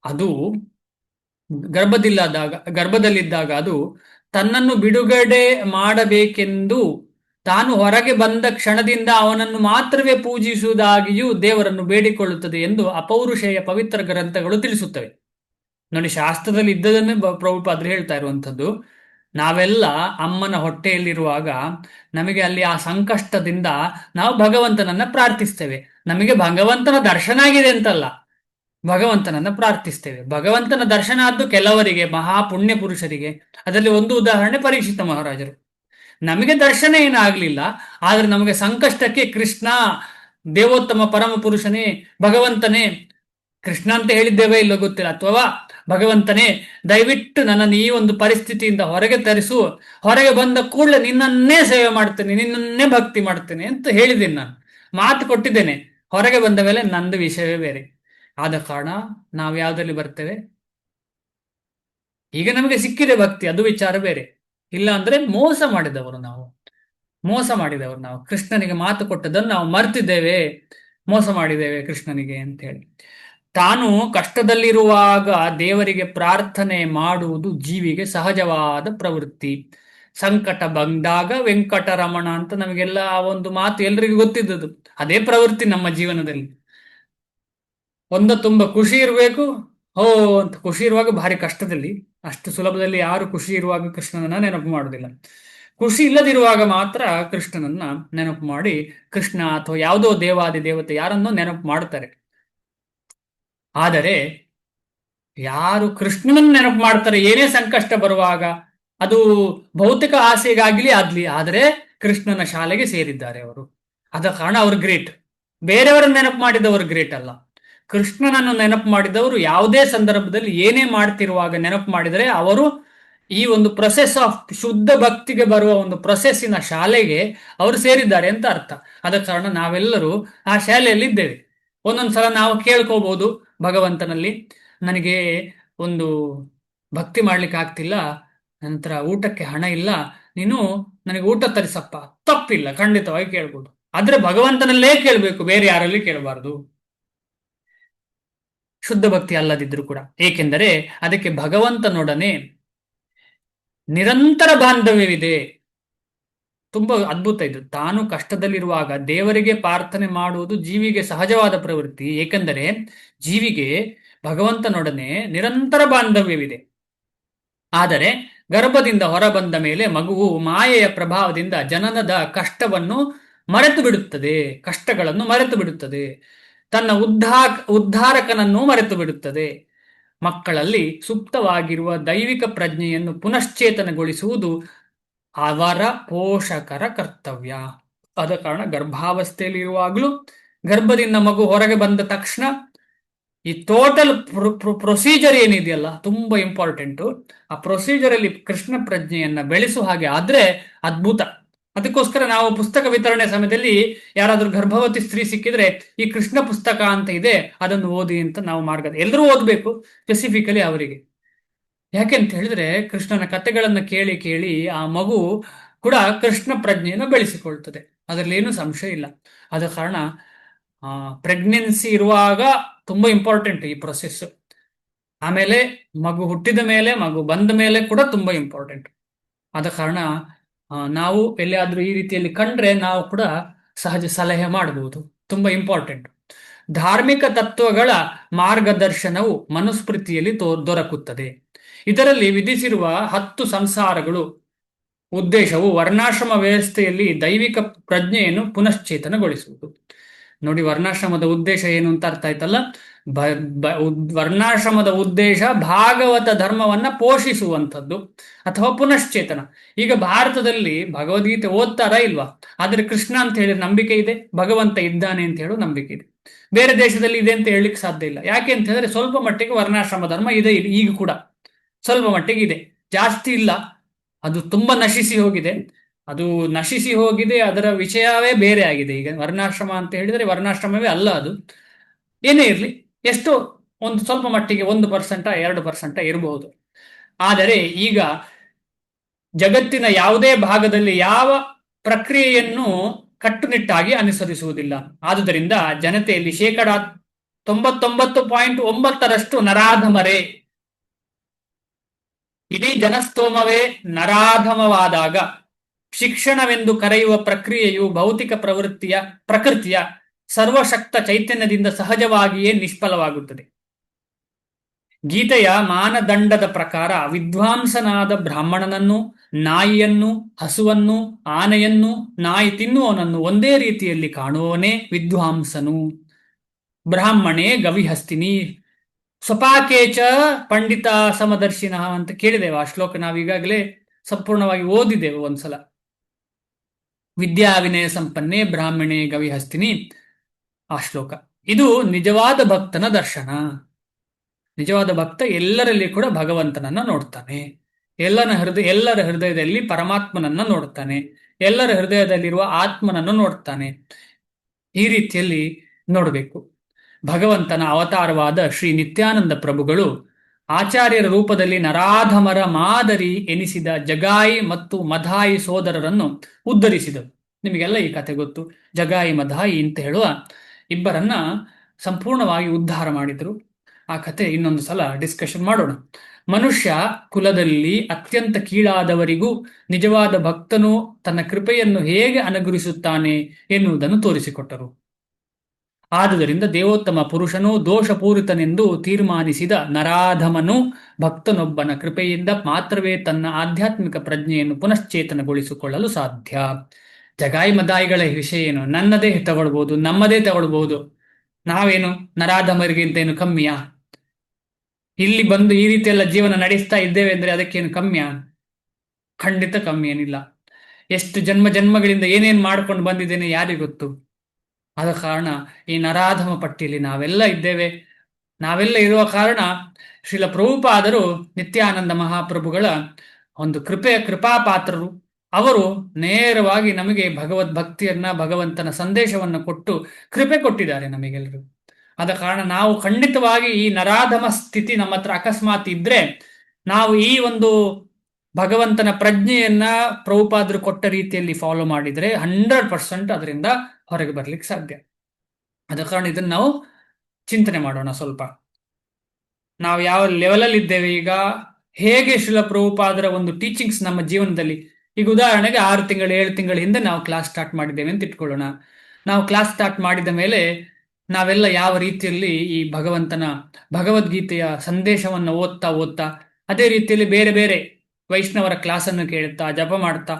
ಅದು ಗರ್ಭದಲ್ಲಿದ್ದಾಗ ಅದು ತನ್ನನ್ನು ಬಿಡುಗಡೆ ಮಾಡಬೇಕೆಂದು ತಾನು ಹೊರಗೆ ಬಂದ ಕ್ಷಣದಿಂದ ಅವನನ್ನು ಮಾತ್ರವೇ ಪೂಜಿಸುವುದಾಗಿಯೂ ದೇವರನ್ನು ಬೇಡಿಕೊಳ್ಳುತ್ತದೆ ಎಂದು ಅಪೌರುಷೇಯ ಪವಿತ್ರ ಗ್ರಂಥಗಳು ತಿಳಿಸುತ್ತವೆ. ನೋಡಿ, ಶಾಸ್ತ್ರದಲ್ಲಿ ಇದ್ದದನ್ನೇ ಪ್ರಭುಪಾದರು ಹೇಳ್ತಾ ಇರುವಂಥದ್ದು. ನಾವೆಲ್ಲ ಅಮ್ಮನ ಹೊಟ್ಟೆಯಲ್ಲಿರುವಾಗ ನಮಗೆ ಅಲ್ಲಿ ಆ ಸಂಕಷ್ಟದಿಂದ ನಾವು ಭಗವಂತನನ್ನ ಪ್ರಾರ್ಥಿಸ್ತೇವೆ. ನಮಗೆ ಭಗವಂತನ ದರ್ಶನ ಆಗಿದೆ ಅಂತಲ್ಲ, ಭಗವಂತನನ್ನ ಪ್ರಾರ್ಥಿಸ್ತೇವೆ. ಭಗವಂತನ ದರ್ಶನ ಆದ್ದು ಕೆಲವರಿಗೆ, ಮಹಾಪುಣ್ಯ ಪುರುಷರಿಗೆ. ಅದರಲ್ಲಿ ಒಂದು ಉದಾಹರಣೆ ಪರೀಕ್ಷಿತ ಮಹಾರಾಜರು. ನಮಗೆ ದರ್ಶನ ಏನಾಗ್ಲಿಲ್ಲ, ಆದ್ರೆ ನಮಗೆ ಸಂಕಷ್ಟಕ್ಕೆ ಕೃಷ್ಣ, ದೇವೋತ್ತಮ ಪರಮ ಪುರುಷನೇ, ಭಗವಂತನೇ, ಕೃಷ್ಣ ಅಂತ ಹೇಳಿದ್ದೇವೆ ಇಲ್ಲೋ ಗೊತ್ತಿಲ್ಲ, ಅಥವಾ ಭಗವಂತನೇ ದಯವಿಟ್ಟು ನನ್ನನ್ನು ಈ ಒಂದು ಪರಿಸ್ಥಿತಿಯಿಂದ ಹೊರಗೆ ತರಿಸು, ಹೊರಗೆ ಬಂದ ಕೂಡಲೇ ನಿನ್ನನ್ನೇ ಸೇವೆ ಮಾಡ್ತೇನೆ, ನಿನ್ನನ್ನೇ ಭಕ್ತಿ ಮಾಡ್ತೇನೆ ಅಂತ ಹೇಳಿದ್ದೀನಿ. ನಾನು ಮಾತು ಕೊಟ್ಟಿದ್ದೇನೆ. ಹೊರಗೆ ಬಂದ ಮೇಲೆ ನಂದು ವಿಷಯವೇ ಬೇರೆ. ಆದ ಕಾರಣ ನಾವು ಯಾವ್ದ್ರಲ್ಲಿ ಬರ್ತೇವೆ? ಈಗ ನಮಗೆ ಸಿಕ್ಕಿದೆ ಭಕ್ತಿ, ಅದು ವಿಚಾರ ಬೇರೆ. ಇಲ್ಲ ಅಂದ್ರೆ ಮೋಸ ಮಾಡಿದವರು ನಾವು ಕೃಷ್ಣನಿಗೆ ಮಾತು ಕೊಟ್ಟದನ್ನು ನಾವು ಮರ್ತಿದ್ದೇವೆ, ಮೋಸ ಮಾಡಿದ್ದೇವೆ ಕೃಷ್ಣನಿಗೆ ಅಂತ ಹೇಳಿ. ತಾನು ಕಷ್ಟದಲ್ಲಿರುವಾಗ ದೇವರಿಗೆ ಪ್ರಾರ್ಥನೆ ಮಾಡುವುದು ಜೀವಿಗೆ ಸಹಜವಾದ ಪ್ರವೃತ್ತಿ. ಸಂಕಟ ಬಂದಾಗ ವೆಂಕಟರಮಣ ಅಂತ ನಮಗೆಲ್ಲ ಒಂದು ಮಾತು ಎಲ್ರಿಗೂ ಗೊತ್ತಿದ್ದದು. ಅದೇ ಪ್ರವೃತ್ತಿ ನಮ್ಮ ಜೀವನದಲ್ಲಿ. ತುಂಬ ಖುಷಿ ಇರಬೇಕು. ಹೋ ಅಂತ ಖುಷಿ ಇರುವಾಗ ಭಾರಿ ಕಷ್ಟದಲ್ಲಿ, ಅಷ್ಟು ಸುಲಭದಲ್ಲಿ ಯಾರು ಖುಷಿ ಇರುವಾಗ ಕೃಷ್ಣನನ್ನ ನೆನಪು ಮಾಡುವುದಿಲ್ಲ. ಖುಷಿ ಇಲ್ಲದಿರುವಾಗ ಮಾತ್ರ ಕೃಷ್ಣನನ್ನ ನೆನಪು ಮಾಡಿ ಕೃಷ್ಣ ಅಥವಾ ಯಾವುದೋ ದೇವಾದಿ ದೇವತೆ ಯಾರನ್ನೋ ನೆನಪು ಮಾಡ್ತಾರೆ. ಆದರೆ ಯಾರು ಕೃಷ್ಣನನ್ನು ನೆನಪು ಮಾಡ್ತಾರೆ ಏನೇ ಸಂಕಷ್ಟ ಬರುವಾಗ, ಅದು ಭೌತಿಕ ಆಸೆಗಾಗಲಿ ಆಗ್ಲಿ, ಆದರೆ ಕೃಷ್ಣನ ಶಾಲೆಗೆ ಸೇರಿದ್ದಾರೆ ಅವರು, ಆದ ಕಾರಣ ಅವರು ಗ್ರೇಟ್. ಬೇರೆಯವರನ್ನ ನೆನಪು ಮಾಡಿದವರು ಗ್ರೇಟ್ ಅಲ್ಲ. ಕೃಷ್ಣನನ್ನು ನೆನಪು ಮಾಡಿದವರು ಯಾವುದೇ ಸಂದರ್ಭದಲ್ಲಿ ಏನೇ ಮಾಡ್ತಿರುವಾಗ ನೆನಪು ಮಾಡಿದರೆ ಅವರು ಈ ಒಂದು ಪ್ರೊಸೆಸ್ ಆಫ್ ಶುದ್ಧ ಭಕ್ತಿಗೆ ಬರುವ ಒಂದು ಪ್ರೊಸೆಸ್ಸಿನ ಶಾಲೆಗೆ ಅವರು ಸೇರಿದ್ದಾರೆ ಅಂತ ಅರ್ಥ. ಆದ ಕಾರಣ ನಾವೆಲ್ಲರೂ ಆ ಶಾಲೆಯಲ್ಲಿ ಇದ್ದೇವೆ. ಒಂದೊಂದ್ಸಲ ನಾವು ಕೇಳ್ಕೋಬಹುದು ಭಗವಂತನಲ್ಲಿ, ನನಗೆ ಒಂದು ಭಕ್ತಿ ಮಾಡ್ಲಿಕ್ಕೆ ಆಗ್ತಿಲ್ಲ, ನಂತರ ಊಟಕ್ಕೆ ಹಣ ಇಲ್ಲ, ನೀನು ನನಗೆ ಊಟ ತರಿಸಪ್ಪ. ತಪ್ಪಿಲ್ಲ, ಖಂಡಿತವಾಗಿ ಕೇಳ್ಬೋದು. ಆದ್ರೆ ಭಗವಂತನಲ್ಲೇ ಕೇಳಬೇಕು, ಬೇರೆ ಯಾರಲ್ಲಿ ಕೇಳಬಾರದು, ಶುದ್ಧ ಭಕ್ತಿ ಅಲ್ಲದಿದ್ರು ಕೂಡ. ಏಕೆಂದರೆ ಅದಕ್ಕೆ ಭಗವಂತನೊಡನೆ ನಿರಂತರ ಬಾಂಧವ್ಯವಿದೆ. ತುಂಬಾ ಅದ್ಭುತ ಇದು. ತಾನು ಕಷ್ಟದಲ್ಲಿರುವಾಗ ದೇವರಿಗೆ ಪ್ರಾರ್ಥನೆ ಮಾಡುವುದು ಜೀವಿಗೆ ಸಹಜವಾದ ಪ್ರವೃತ್ತಿ. ಏಕೆಂದರೆ ಜೀವಿಗೆ ಭಗವಂತನೊಡನೆ ನಿರಂತರ ಬಾಂಧವ್ಯವಿದೆ. ಆದರೆ ಗರ್ಭದಿಂದ ಹೊರಬಂದ ಮೇಲೆ ಮಗುವು ಮಾಯೆಯ ಪ್ರಭಾವದಿಂದ ಜನನದ ಕಷ್ಟವನ್ನು ಮರೆತು ಬಿಡುತ್ತದೆ, ಕಷ್ಟಗಳನ್ನು ಮರೆತು ಬಿಡುತ್ತದೆ, ತನ್ನ ಉದ್ಧಾರಕನನ್ನು ಮರೆತು ಬಿಡುತ್ತದೆ. ಮಕ್ಕಳಲ್ಲಿ ಸುಪ್ತವಾಗಿರುವ ದೈವಿಕ ಪ್ರಜ್ಞೆಯನ್ನು ಪುನಶ್ಚೇತನಗೊಳಿಸುವುದು ಅವರ ಪೋಷಕರ ಕರ್ತವ್ಯ. ಆದ ಕಾರಣ ಗರ್ಭಾವಸ್ಥೆಯಲ್ಲಿ ಇರುವಾಗಲೂ, ಗರ್ಭದಿಂದ ಮಗು ಹೊರಗೆ ಬಂದ ತಕ್ಷಣ ಈ ಟೋಟಲ್ ಪ್ರೊಸೀಜರ್ ಏನಿದೆಯಲ್ಲ ತುಂಬಾ ಇಂಪಾರ್ಟೆಂಟು. ಆ ಪ್ರೊಸೀಜರ್ ಅಲ್ಲಿ ಕೃಷ್ಣ ಪ್ರಜ್ಞೆಯನ್ನ ಬೆಳೆಸುವ ಹಾಗೆ ಆದ್ರೆ ಅದ್ಭುತ. ಅದಕ್ಕೋಸ್ಕರ ನಾವು ಪುಸ್ತಕ ವಿತರಣೆ ಸಮಯದಲ್ಲಿ ಯಾರಾದ್ರೂ ಗರ್ಭವತಿ ಸ್ತ್ರೀ ಸಿಕ್ಕಿದ್ರೆ ಈ ಕೃಷ್ಣ ಪುಸ್ತಕ ಅಂತ ಇದೆ, ಅದನ್ನು ಓದಿ ಅಂತ ನಾವು ಮಾರ್ಗ ಎಲ್ಲರೂ ಓದ್ಬೇಕು, ಸ್ಪೆಸಿಫಿಕಲಿ ಅವರಿಗೆ. ಯಾಕೆಂತ ಹೇಳಿದ್ರೆ ಕೃಷ್ಣನ ಕಥೆಗಳನ್ನ ಕೇಳಿ ಕೇಳಿ ಆ ಮಗು ಕೂಡ ಕೃಷ್ಣ ಪ್ರಜ್ಞೆಯನ್ನು ಬೆಳೆಸಿಕೊಳ್ತದೆ, ಅದರಲ್ಲಿ ಏನು ಸಂಶಯ ಇಲ್ಲ. ಆದ ಕಾರಣ ಪ್ರೆಗ್ನೆನ್ಸಿ ಇರುವಾಗ ತುಂಬಾ ಇಂಪಾರ್ಟೆಂಟ್ ಈ ಪ್ರೊಸೆಸ್. ಆಮೇಲೆ ಮಗು ಹುಟ್ಟಿದ ಮೇಲೆ, ಮಗು ಬಂದ ಮೇಲೆ ಕೂಡ ತುಂಬಾ ಇಂಪಾರ್ಟೆಂಟ್. ಆದ ಕಾರಣ ನಾವು ಎಲ್ಲಿಯಾದ್ರೂ ಈ ರೀತಿಯಲ್ಲಿ ಕಂಡ್ರೆ ನಾವು ಕೂಡ ಸಹಜ ಸಲಹೆ ಮಾಡಬಹುದು, ತುಂಬಾ ಇಂಪಾರ್ಟೆಂಟ್. ಧಾರ್ಮಿಕ ತತ್ವಗಳ ಮಾರ್ಗದರ್ಶನವು ಮನುಸ್ಮೃತಿಯಲ್ಲಿ ದೊರಕುತ್ತದೆ. ಇದರಲ್ಲಿ ವಿಧಿಸಿರುವ 10 ಸಂಸಾರಗಳು ಉದ್ದೇಶವು ವರ್ಣಾಶ್ರಮ ವ್ಯವಸ್ಥೆಯಲ್ಲಿ ದೈವಿಕ ಪ್ರಜ್ಞೆಯನ್ನು ಪುನಶ್ಚೇತನಗೊಳಿಸುವುದು. ನೋಡಿ, ವರ್ಣಾಶ್ರಮದ ಉದ್ದೇಶ ಏನು ಅಂತ ಅರ್ಥ ಆಯ್ತಲ್ಲ. ವರ್ಣಾಶ್ರಮದ ಉದ್ದೇಶ ಭಾಗವತ ಧರ್ಮವನ್ನ ಪೋಷಿಸುವಂಥದ್ದು ಅಥವಾ ಪುನಶ್ಚೇತನ. ಈಗ ಭಾರತದಲ್ಲಿ ಭಗವದ್ಗೀತೆ ಓದ್ತಾರಾ ಇಲ್ವಾ? ಆದ್ರೆ ಕೃಷ್ಣ ಅಂತ ಹೇಳಿ ನಂಬಿಕೆ ಇದೆ, ಭಗವಂತ ಇದ್ದಾನೆ ಅಂತ ಹೇಳೋ ನಂಬಿಕೆ ಇದೆ. ಬೇರೆ ದೇಶದಲ್ಲಿ ಇದೆ ಅಂತ ಹೇಳಲಿಕ್ಕೆ ಸಾಧ್ಯ ಇಲ್ಲ. ಯಾಕೆ ಅಂತ ಹೇಳಿದ್ರೆ ಸ್ವಲ್ಪ ಮಟ್ಟಿಗೆ ವರ್ಣಾಶ್ರಮ ಧರ್ಮ ಇದೆ, ಈಗ ಕೂಡ ಸ್ವಲ್ಪ ಮಟ್ಟಿಗೆ ಇದೆ, ಜಾಸ್ತಿ ಇಲ್ಲ. ಅದು ತುಂಬಾ ನಶಿಸಿ ಹೋಗಿದೆ. ಅದರ ವಿಷಯವೇ ಬೇರೆ ಆಗಿದೆ. ಈಗ ವರ್ಣಾಶ್ರಮ ಅಂತ ಹೇಳಿದ್ರೆ ವರ್ಣಾಶ್ರಮವೇ ಅಲ್ಲ ಅದು. ಏನೇ ಇರಲಿ, ಎಷ್ಟೋ ಒಂದು ಸ್ವಲ್ಪ ಮಟ್ಟಿಗೆ 1% 2% ಇರಬಹುದು. ಆದರೆ ಈಗ ಜಗತ್ತಿನ ಯಾವುದೇ ಭಾಗದಲ್ಲಿ ಯಾವ ಪ್ರಕ್ರಿಯೆಯನ್ನು ಕಟ್ಟುನಿಟ್ಟಾಗಿ ಅನುಸರಿಸುವುದಿಲ್ಲ. ಆದುದರಿಂದ ಜನತೆಯಲ್ಲಿ 99.9% ನರಾಧಮರೇ. ಇಡೀ ಜನಸ್ತೋಮವೇ ನರಾಧಮವಾದಾಗ ಶಿಕ್ಷಣವೆಂದು ಕರೆಯುವ ಪ್ರಕ್ರಿಯೆಯು ಭೌತಿಕ ಪ್ರಕೃತಿಯ ಸರ್ವಶಕ್ತ ಚೈತನ್ಯದಿಂದ ಸಹಜವಾಗಿಯೇ ನಿಷ್ಫಲವಾಗುತ್ತದೆ. ಗೀತೆಯ ಮಾನದಂಡದ ಪ್ರಕಾರ ವಿದ್ವಾಂಸನಾದ ಬ್ರಾಹ್ಮಣನನ್ನು, ನಾಯಿಯನ್ನು, ಹಸುವನ್ನು, ಆನೆಯನ್ನು, ನಾಯಿ ತಿನ್ನುವನನ್ನು ಒಂದೇ ರೀತಿಯಲ್ಲಿ ಕಾಣುವವನೇ ವಿದ್ವಾಂಸನು. ಬ್ರಾಹ್ಮಣೇ ಗವಿಹಸ್ತಿನಿ ಸ್ವಪಾಕೇಚ ಪಂಡಿತ ಸಮದರ್ಶಿನ ಅಂತ ಕೇಳಿದ್ದೇವೆ. ಆ ಶ್ಲೋಕ ನಾವೀಗಾಗಲೇ ಸಂಪೂರ್ಣವಾಗಿ ಓದಿದ್ದೇವೆ ಒಂದ್ಸಲ. ವಿದ್ಯಾ ವಿನಯ ಸಂಪನ್ನೆ ಬ್ರಾಹ್ಮಣೇ ಗವಿಹಸ್ತಿನಿ, ಆ ಶ್ಲೋಕ. ಇದು ನಿಜವಾದ ಭಕ್ತನ ದರ್ಶನ. ನಿಜವಾದ ಭಕ್ತ ಎಲ್ಲರಲ್ಲಿ ಕೂಡ ಭಗವಂತನನ್ನ ನೋಡ್ತಾನೆ, ಎಲ್ಲರ ಹೃದಯದಲ್ಲಿ ಪರಮಾತ್ಮನನ್ನ ನೋಡ್ತಾನೆ, ಎಲ್ಲರ ಹೃದಯದಲ್ಲಿರುವ ಆತ್ಮನನ್ನು ನೋಡ್ತಾನೆ. ಈ ರೀತಿಯಲ್ಲಿ ನೋಡಬೇಕು. ಭಗವಂತನ ಅವತಾರವಾದ ಶ್ರೀ ನಿತ್ಯಾನಂದ ಪ್ರಭುಗಳು ಆಚಾರ್ಯರ ರೂಪದಲ್ಲಿ ನರಾಧಮರ ಮಾದರಿ ಎನಿಸಿದ ಜಗಾಯಿ ಮತ್ತು ಮಧಾಯಿ ಸೋದರರನ್ನು ಉದ್ಧರಿಸಿದರು. ನಿಮಗೆಲ್ಲ ಈ ಕಥೆ ಗೊತ್ತು. ಜಗಾಯಿ ಮಧಾಯಿ ಅಂತ ಹೇಳುವ ಇಬ್ಬರನ್ನ ಸಂಪೂರ್ಣವಾಗಿ ಉದ್ಧಾರ ಮಾಡಿದರು. ಆ ಕಥೆ ಇನ್ನೊಂದು ಸಲ ಡಿಸ್ಕಷನ್ ಮಾಡೋಣ. ಮನುಷ್ಯ ಕುಲದಲ್ಲಿ ಅತ್ಯಂತ ಕೀಳಾದವರಿಗೂ ನಿಜವಾದ ಭಕ್ತನು ತನ್ನ ಕೃಪೆಯನ್ನು ಹೇಗೆ ಅನುಗ್ರಹಿಸುತ್ತಾನೆ ಎನ್ನುವುದನ್ನು ತೋರಿಸಿಕೊಟ್ಟರು. ಆದುದರಿಂದ ದೇವೋತ್ತಮ ಪುರುಷನು ದೋಷಪೂರಿತನೆಂದು ತೀರ್ಮಾನಿಸಿದ ನರಾಧಮನು ಭಕ್ತನೊಬ್ಬನ ಕೃಪೆಯಿಂದ ಮಾತ್ರವೇ ತನ್ನ ಆಧ್ಯಾತ್ಮಿಕ ಪ್ರಜ್ಞೆಯನ್ನು ಪುನಶ್ಚೇತನಗೊಳಿಸಿಕೊಳ್ಳಲು ಸಾಧ್ಯ. ಜಗಾಯಿ ಮದಾಯಿಗಳ ವಿಷಯ ಏನು? ನನ್ನದೇ ತಗೊಳ್ಬಹುದು, ನಮ್ಮದೇ ತಗೊಳ್ಬಹುದು. ನಾವೇನು ನರಾಧಮರಿಗಿಂತೇನು ಕಮ್ಮಿಯಾ? ಇಲ್ಲಿ ಬಂದು ಈ ರೀತಿ ಎಲ್ಲ ಜೀವನ ನಡೆಸ್ತಾ ಇದ್ದೇವೆ ಅಂದ್ರೆ ಅದಕ್ಕೇನು ಕಮ್ಮಿಯಾ? ಖಂಡಿತ ಕಮ್ಮಿ ಏನಿಲ್ಲ. ಎಷ್ಟು ಜನ್ಮ ಜನ್ಮಗಳಿಂದ ಏನೇನು ಮಾಡ್ಕೊಂಡು ಬಂದಿದ್ದೇನೆ ಯಾರಿಗೆ ಗೊತ್ತು? ಆದ ಕಾರಣ ಈ ನರಾಧಮ ಪಟ್ಟಿಯಲ್ಲಿ ನಾವೆಲ್ಲ ಇದ್ದೇವೆ. ನಾವೆಲ್ಲ ಇರುವ ಕಾರಣ ಶ್ರೀಲ ಪ್ರಭುಪಾದರು ನಿತ್ಯಾನಂದ ಮಹಾಪ್ರಭುಗಳ ಒಂದು ಕೃಪಾಪಾತ್ರರು. ಅವರು ನೇರವಾಗಿ ನಮಗೆ ಭಗವದ್ಭಕ್ತಿಯನ್ನ, ಭಗವಂತನ ಸಂದೇಶವನ್ನು ಕೊಟ್ಟು ಕೃಪೆ ಕೊಟ್ಟಿದ್ದಾರೆ ನಮಗೆಲ್ಲರೂ. ಆದ ಕಾರಣ ನಾವು ಖಂಡಿತವಾಗಿ ಈ ನರಾಧಮ ಸ್ಥಿತಿ ನಮ್ಮ ಹತ್ರ ಅಕಸ್ಮಾತ್ ಇದ್ರೆ ನಾವು ಈ ಒಂದು ಭಗವಂತನ ಪ್ರಜ್ಞೆಯನ್ನ ಪ್ರಭುಪಾದರು ಕೊಟ್ಟ ರೀತಿಯಲ್ಲಿ ಫಾಲೋ ಮಾಡಿದ್ರೆ 100% ಅದರಿಂದ ಹೊರಗೆ ಬರ್ಲಿಕ್ಕೆ ಸಾಧ್ಯ. ಆದ ಕಾರಣ ಇದನ್ನು ನಾವು ಚಿಂತನೆ ಮಾಡೋಣ ಸ್ವಲ್ಪ. ನಾವು ಯಾವ ಲೆವೆಲಲ್ಲಿ ಇದ್ದೇವೆ ಈಗ, ಹೇಗೆ ಶ್ರೀಲ ಪ್ರಭುಪಾದರ ಒಂದು ಟೀಚಿಂಗ್ಸ್ ನಮ್ಮ ಜೀವನದಲ್ಲಿ, ಈಗ ಉದಾಹರಣೆಗೆ 6 ತಿಂಗಳು 7 ತಿಂಗಳ ಹಿಂದೆ ನಾವು ಕ್ಲಾಸ್ ಸ್ಟಾರ್ಟ್ ಮಾಡಿದ್ದೇವೆ ಅಂತ ಇಟ್ಕೊಳ್ಳೋಣ. ನಾವು ಕ್ಲಾಸ್ ಸ್ಟಾರ್ಟ್ ಮಾಡಿದ ಮೇಲೆ ನಾವೆಲ್ಲ ಯಾವ ರೀತಿಯಲ್ಲಿ ಈ ಭಗವದ್ಗೀತೆಯ ಸಂದೇಶವನ್ನು ಓದ್ತಾ ಅದೇ ರೀತಿಯಲ್ಲಿ ಬೇರೆ ಬೇರೆ ವೈಷ್ಣವರ ಕ್ಲಾಸನ್ನು ಕೇಳುತ್ತಾ ಜಪ ಮಾಡ್ತಾ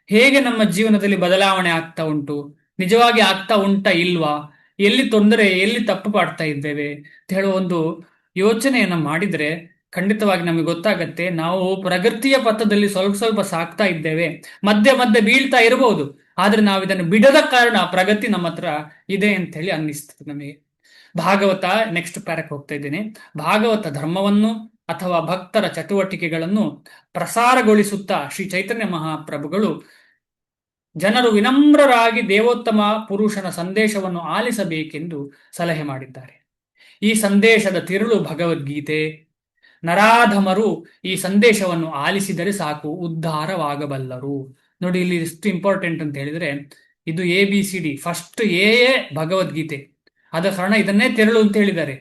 ಹೇಗೆ ನಮ್ಮ ಜೀವನದಲ್ಲಿ ಬದಲಾವಣೆ ಆಗ್ತಾ ಉಂಟು, ನಿಜವಾಗಿ ಆಗ್ತಾ ಉಂಟಾ ಇಲ್ವಾ, ಎಲ್ಲಿ ತೊಂದರೆ, ಎಲ್ಲಿ ತಪ್ಪು ಮಾಡ್ತಾ ಇದ್ದೇವೆ ಅಂತ ಹೇಳುವ ಒಂದು ಯೋಚನೆಯನ್ನ ಮಾಡಿದ್ರೆ ಖಂಡಿತವಾಗಿ ನಮಗೆ ಗೊತ್ತಾಗತ್ತೆ ನಾವು ಪ್ರಗತಿಯ ಪಥದಲ್ಲಿ ಸ್ವಲ್ಪ ಸ್ವಲ್ಪ ಸಾಕ್ತಾ ಇದ್ದೇವೆ. ಮಧ್ಯೆ ಮಧ್ಯೆ ಬೀಳ್ತಾ ಇರಬಹುದು, ಆದ್ರೆ ನಾವು ಇದನ್ನು ಬಿಡದ ಕಾರಣ ಪ್ರಗತಿ ನಮ್ಮ ಹತ್ರ ಇದೆ ಅಂತ ಹೇಳಿ ಅನ್ನಿಸ್ತದೆ ನಮಗೆ. ಭಾಗವತ, ನೆಕ್ಸ್ಟ್ ಪ್ಯಾರಕ್ಕೆ ಹೋಗ್ತಾ ಇದ್ದೇನೆ. ಭಾಗವತ ಧರ್ಮವನ್ನು ಅಥವಾ ಭಕ್ತರ ಚಟುವಟಿಕೆಗಳನ್ನು ಪ್ರಸಾರಗೊಳಿಸುತ್ತಾ ಶ್ರೀ ಚೈತನ್ಯ ಮಹಾಪ್ರಭುಗಳು ಜನರು ವಿನಮ್ರರಾಗಿ ದೇವೋತ್ತಮ ಪುರುಷನ ಸಂದೇಶವನ್ನು ಆಲಿಸಬೇಕೆಂದು ಸಲಹೆ ಮಾಡಿದ್ದಾರೆ. ಈ ಸಂದೇಶದ ತಿರುಳು ಭಗವದ್ಗೀತೆ. ನರಾಧಮರು ಈ ಸಂದೇಶವನ್ನು ಆಲಿಸಿದರೆ ಸಾಕು, ಉದ್ಧಾರವಾಗಬಲ್ಲರು. ನೋಡಿ, ಇಲ್ಲಿ ಎಷ್ಟು ಇಂಪಾರ್ಟೆಂಟ್ ಅಂತ ಹೇಳಿದ್ರೆ, ಇದು ABCD. First A Bhagavad Gita. ಆದ ಕಾರಣ ಇದನ್ನೇ ತೆರಳು ಅಂತ ಹೇಳಿದ್ದಾರೆ.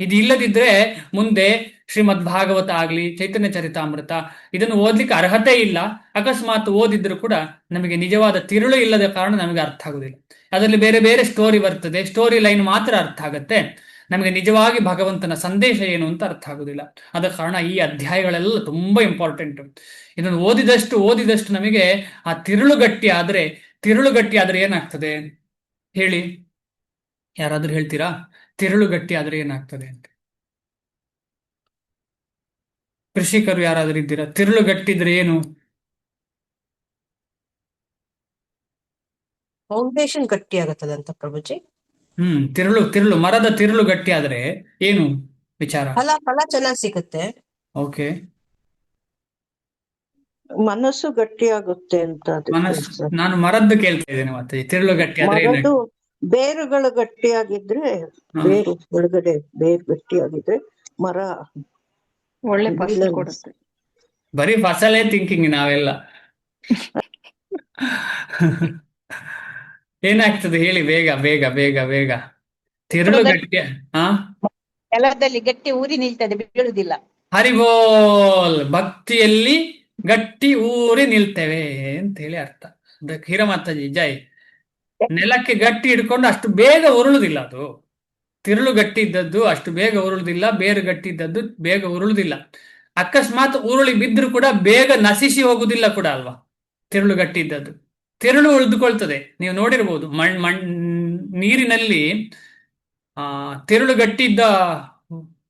ಇದು ಇಲ್ಲದಿದ್ರೆ ಮುಂದೆ ಶ್ರೀಮದ್ ಭಾಗವತ ಆಗ್ಲಿ, ಚೈತನ್ಯ ಚರಿತಾಮೃತ ಇದನ್ನು ಓದ್ಲಿಕ್ಕೆ ಅರ್ಹತೆ ಇಲ್ಲ. ಅಕಸ್ಮಾತ್ ಓದಿದ್ರು ಕೂಡ ನಮಗೆ ನಿಜವಾದ ತಿರುಳು ಇಲ್ಲದ ಕಾರಣ ನಮಗೆ ಅರ್ಥ ಆಗುದಿಲ್ಲ. ಅದರಲ್ಲಿ ಬೇರೆ ಬೇರೆ ಸ್ಟೋರಿ ಬರ್ತದೆ, ಸ್ಟೋರಿ ಲೈನ್ ಮಾತ್ರ ಅರ್ಥ ಆಗತ್ತೆ, ನಮಗೆ ನಿಜವಾಗಿ ಭಗವಂತನ ಸಂದೇಶ ಏನು ಅಂತ ಅರ್ಥ ಆಗುದಿಲ್ಲ. ಆದ ಕಾರಣ ಈ ಅಧ್ಯಾಯಗಳೆಲ್ಲ ತುಂಬಾ ಇಂಪಾರ್ಟೆಂಟ್. ಇದನ್ನು ಓದಿದಷ್ಟು ನಮಗೆ ಆ ತಿರುಳು ಗಟ್ಟಿ ಆದ್ರೆ ಏನಾಗ್ತದೆ ಹೇಳಿ? ಯಾರಾದ್ರೂ ಹೇಳ್ತೀರಾ? ತಿರುಳು ಗಟ್ಟಿ ಆದ್ರೆ ಏನಾಗ್ತದೆ ಅಂತ? ಕೃಷಿಕರು ಯಾರಾದ್ರೂ ಇದ್ದೀರಾ? ತಿರುಳು ಗಟ್ಟಿದ್ರೆ ಏನು? ಫೌಂಡೇಶನ್ ಗಟ್ಟಿ ಆಗತ್ತದಂತ ಪ್ರಭುಜಿ. ತಿರುಳು ಮರದ ತಿರುಳು ಗಟ್ಟಿ ಆದ್ರೆ ಏನು ವಿಚಾರ? ಫಲ ಚೆನ್ನಾಗಿ ಸಿಗುತ್ತೆ. ಓಕೆ, ಮನಸ್ಸು ಗಟ್ಟಿಯಾಗುತ್ತೆ ಅಂತ ಮನಸ್ಸು. ನಾನು ಮರದ್ದು ಕೇಳ್ತಾ ಇದ್ದೇನೆ, ಮತ್ತೆ ತಿರುಳು ಗಟ್ಟಿ ಆದ್ರೆ ಮರದ್ದು ಬೇರುಗಳು ಗಟ್ಟಿಯಾಗಿದ್ರೆ, ಬೇರು ಒಳಗಡೆ ಬೇರು ಗಟ್ಟಿಯಾಗಿದ್ರೆ ಮರ ಒಳ್ಳೆ ಫಸಲು ಕೊಡುತ್ತೆ. ಬರೀ ಫಸಲೇ ಥಿಂಕಿಂಗ್ ನಾವೆಲ್ಲ. ಏನಾಗ್ತದೆ ಹೇಳಿ ಬೇಗ ಬೇಗ ಬೇಗ ಬೇಗ. ತಿರುಳು ಗಟ್ಟಿ ನೆಲದಲ್ಲಿ ಗಟ್ಟಿ ಊರಿ ನಿಲ್ತದೆ, ಬೀಳುವುದಿಲ್ಲ. ಹರಿಬೋಲ್, ಭಕ್ತಿಯಲ್ಲಿ ಗಟ್ಟಿ ಊರಿ ನಿಲ್ತೇವೆ ಅಂತ ಹೇಳಿ ಅರ್ಥ. ಹೀರಮಾತಾಜಿ ಜೈ. ನೆಲಕ್ಕೆ ಗಟ್ಟಿ ಹಿಡ್ಕೊಂಡು ಅಷ್ಟು ಬೇಗ ಉರುಳುದಿಲ್ಲ ಅದು. ತಿರುಳು ಗಟ್ಟಿ ಇದ್ದದ್ದು ಅಷ್ಟು ಬೇಗ ಉರುಳುದಿಲ್ಲ, ಬೇರು ಗಟ್ಟಿ ಇದ್ದದ್ದು ಬೇಗ ಉರುಳುದಿಲ್ಲ. ಅಕಸ್ಮಾತ್ ಉರುಳಿ ಬಿದ್ದರೂ ಕೂಡ ಬೇಗ ನಶಿಸಿ ಹೋಗುದಿಲ್ಲ ಕೂಡ ಅಲ್ವಾ ತಿರುಳು ಗಟ್ಟಿ ಇದ್ದದ್ದು. ತಿರುಳು ಉಳಿದುಕೊಳ್ತದೆ. ನೀವು ನೋಡಿರ್ಬೋದು ನೀರಿನಲ್ಲಿ ತಿರುಳು ಗಟ್ಟಿ ಇದ್ದ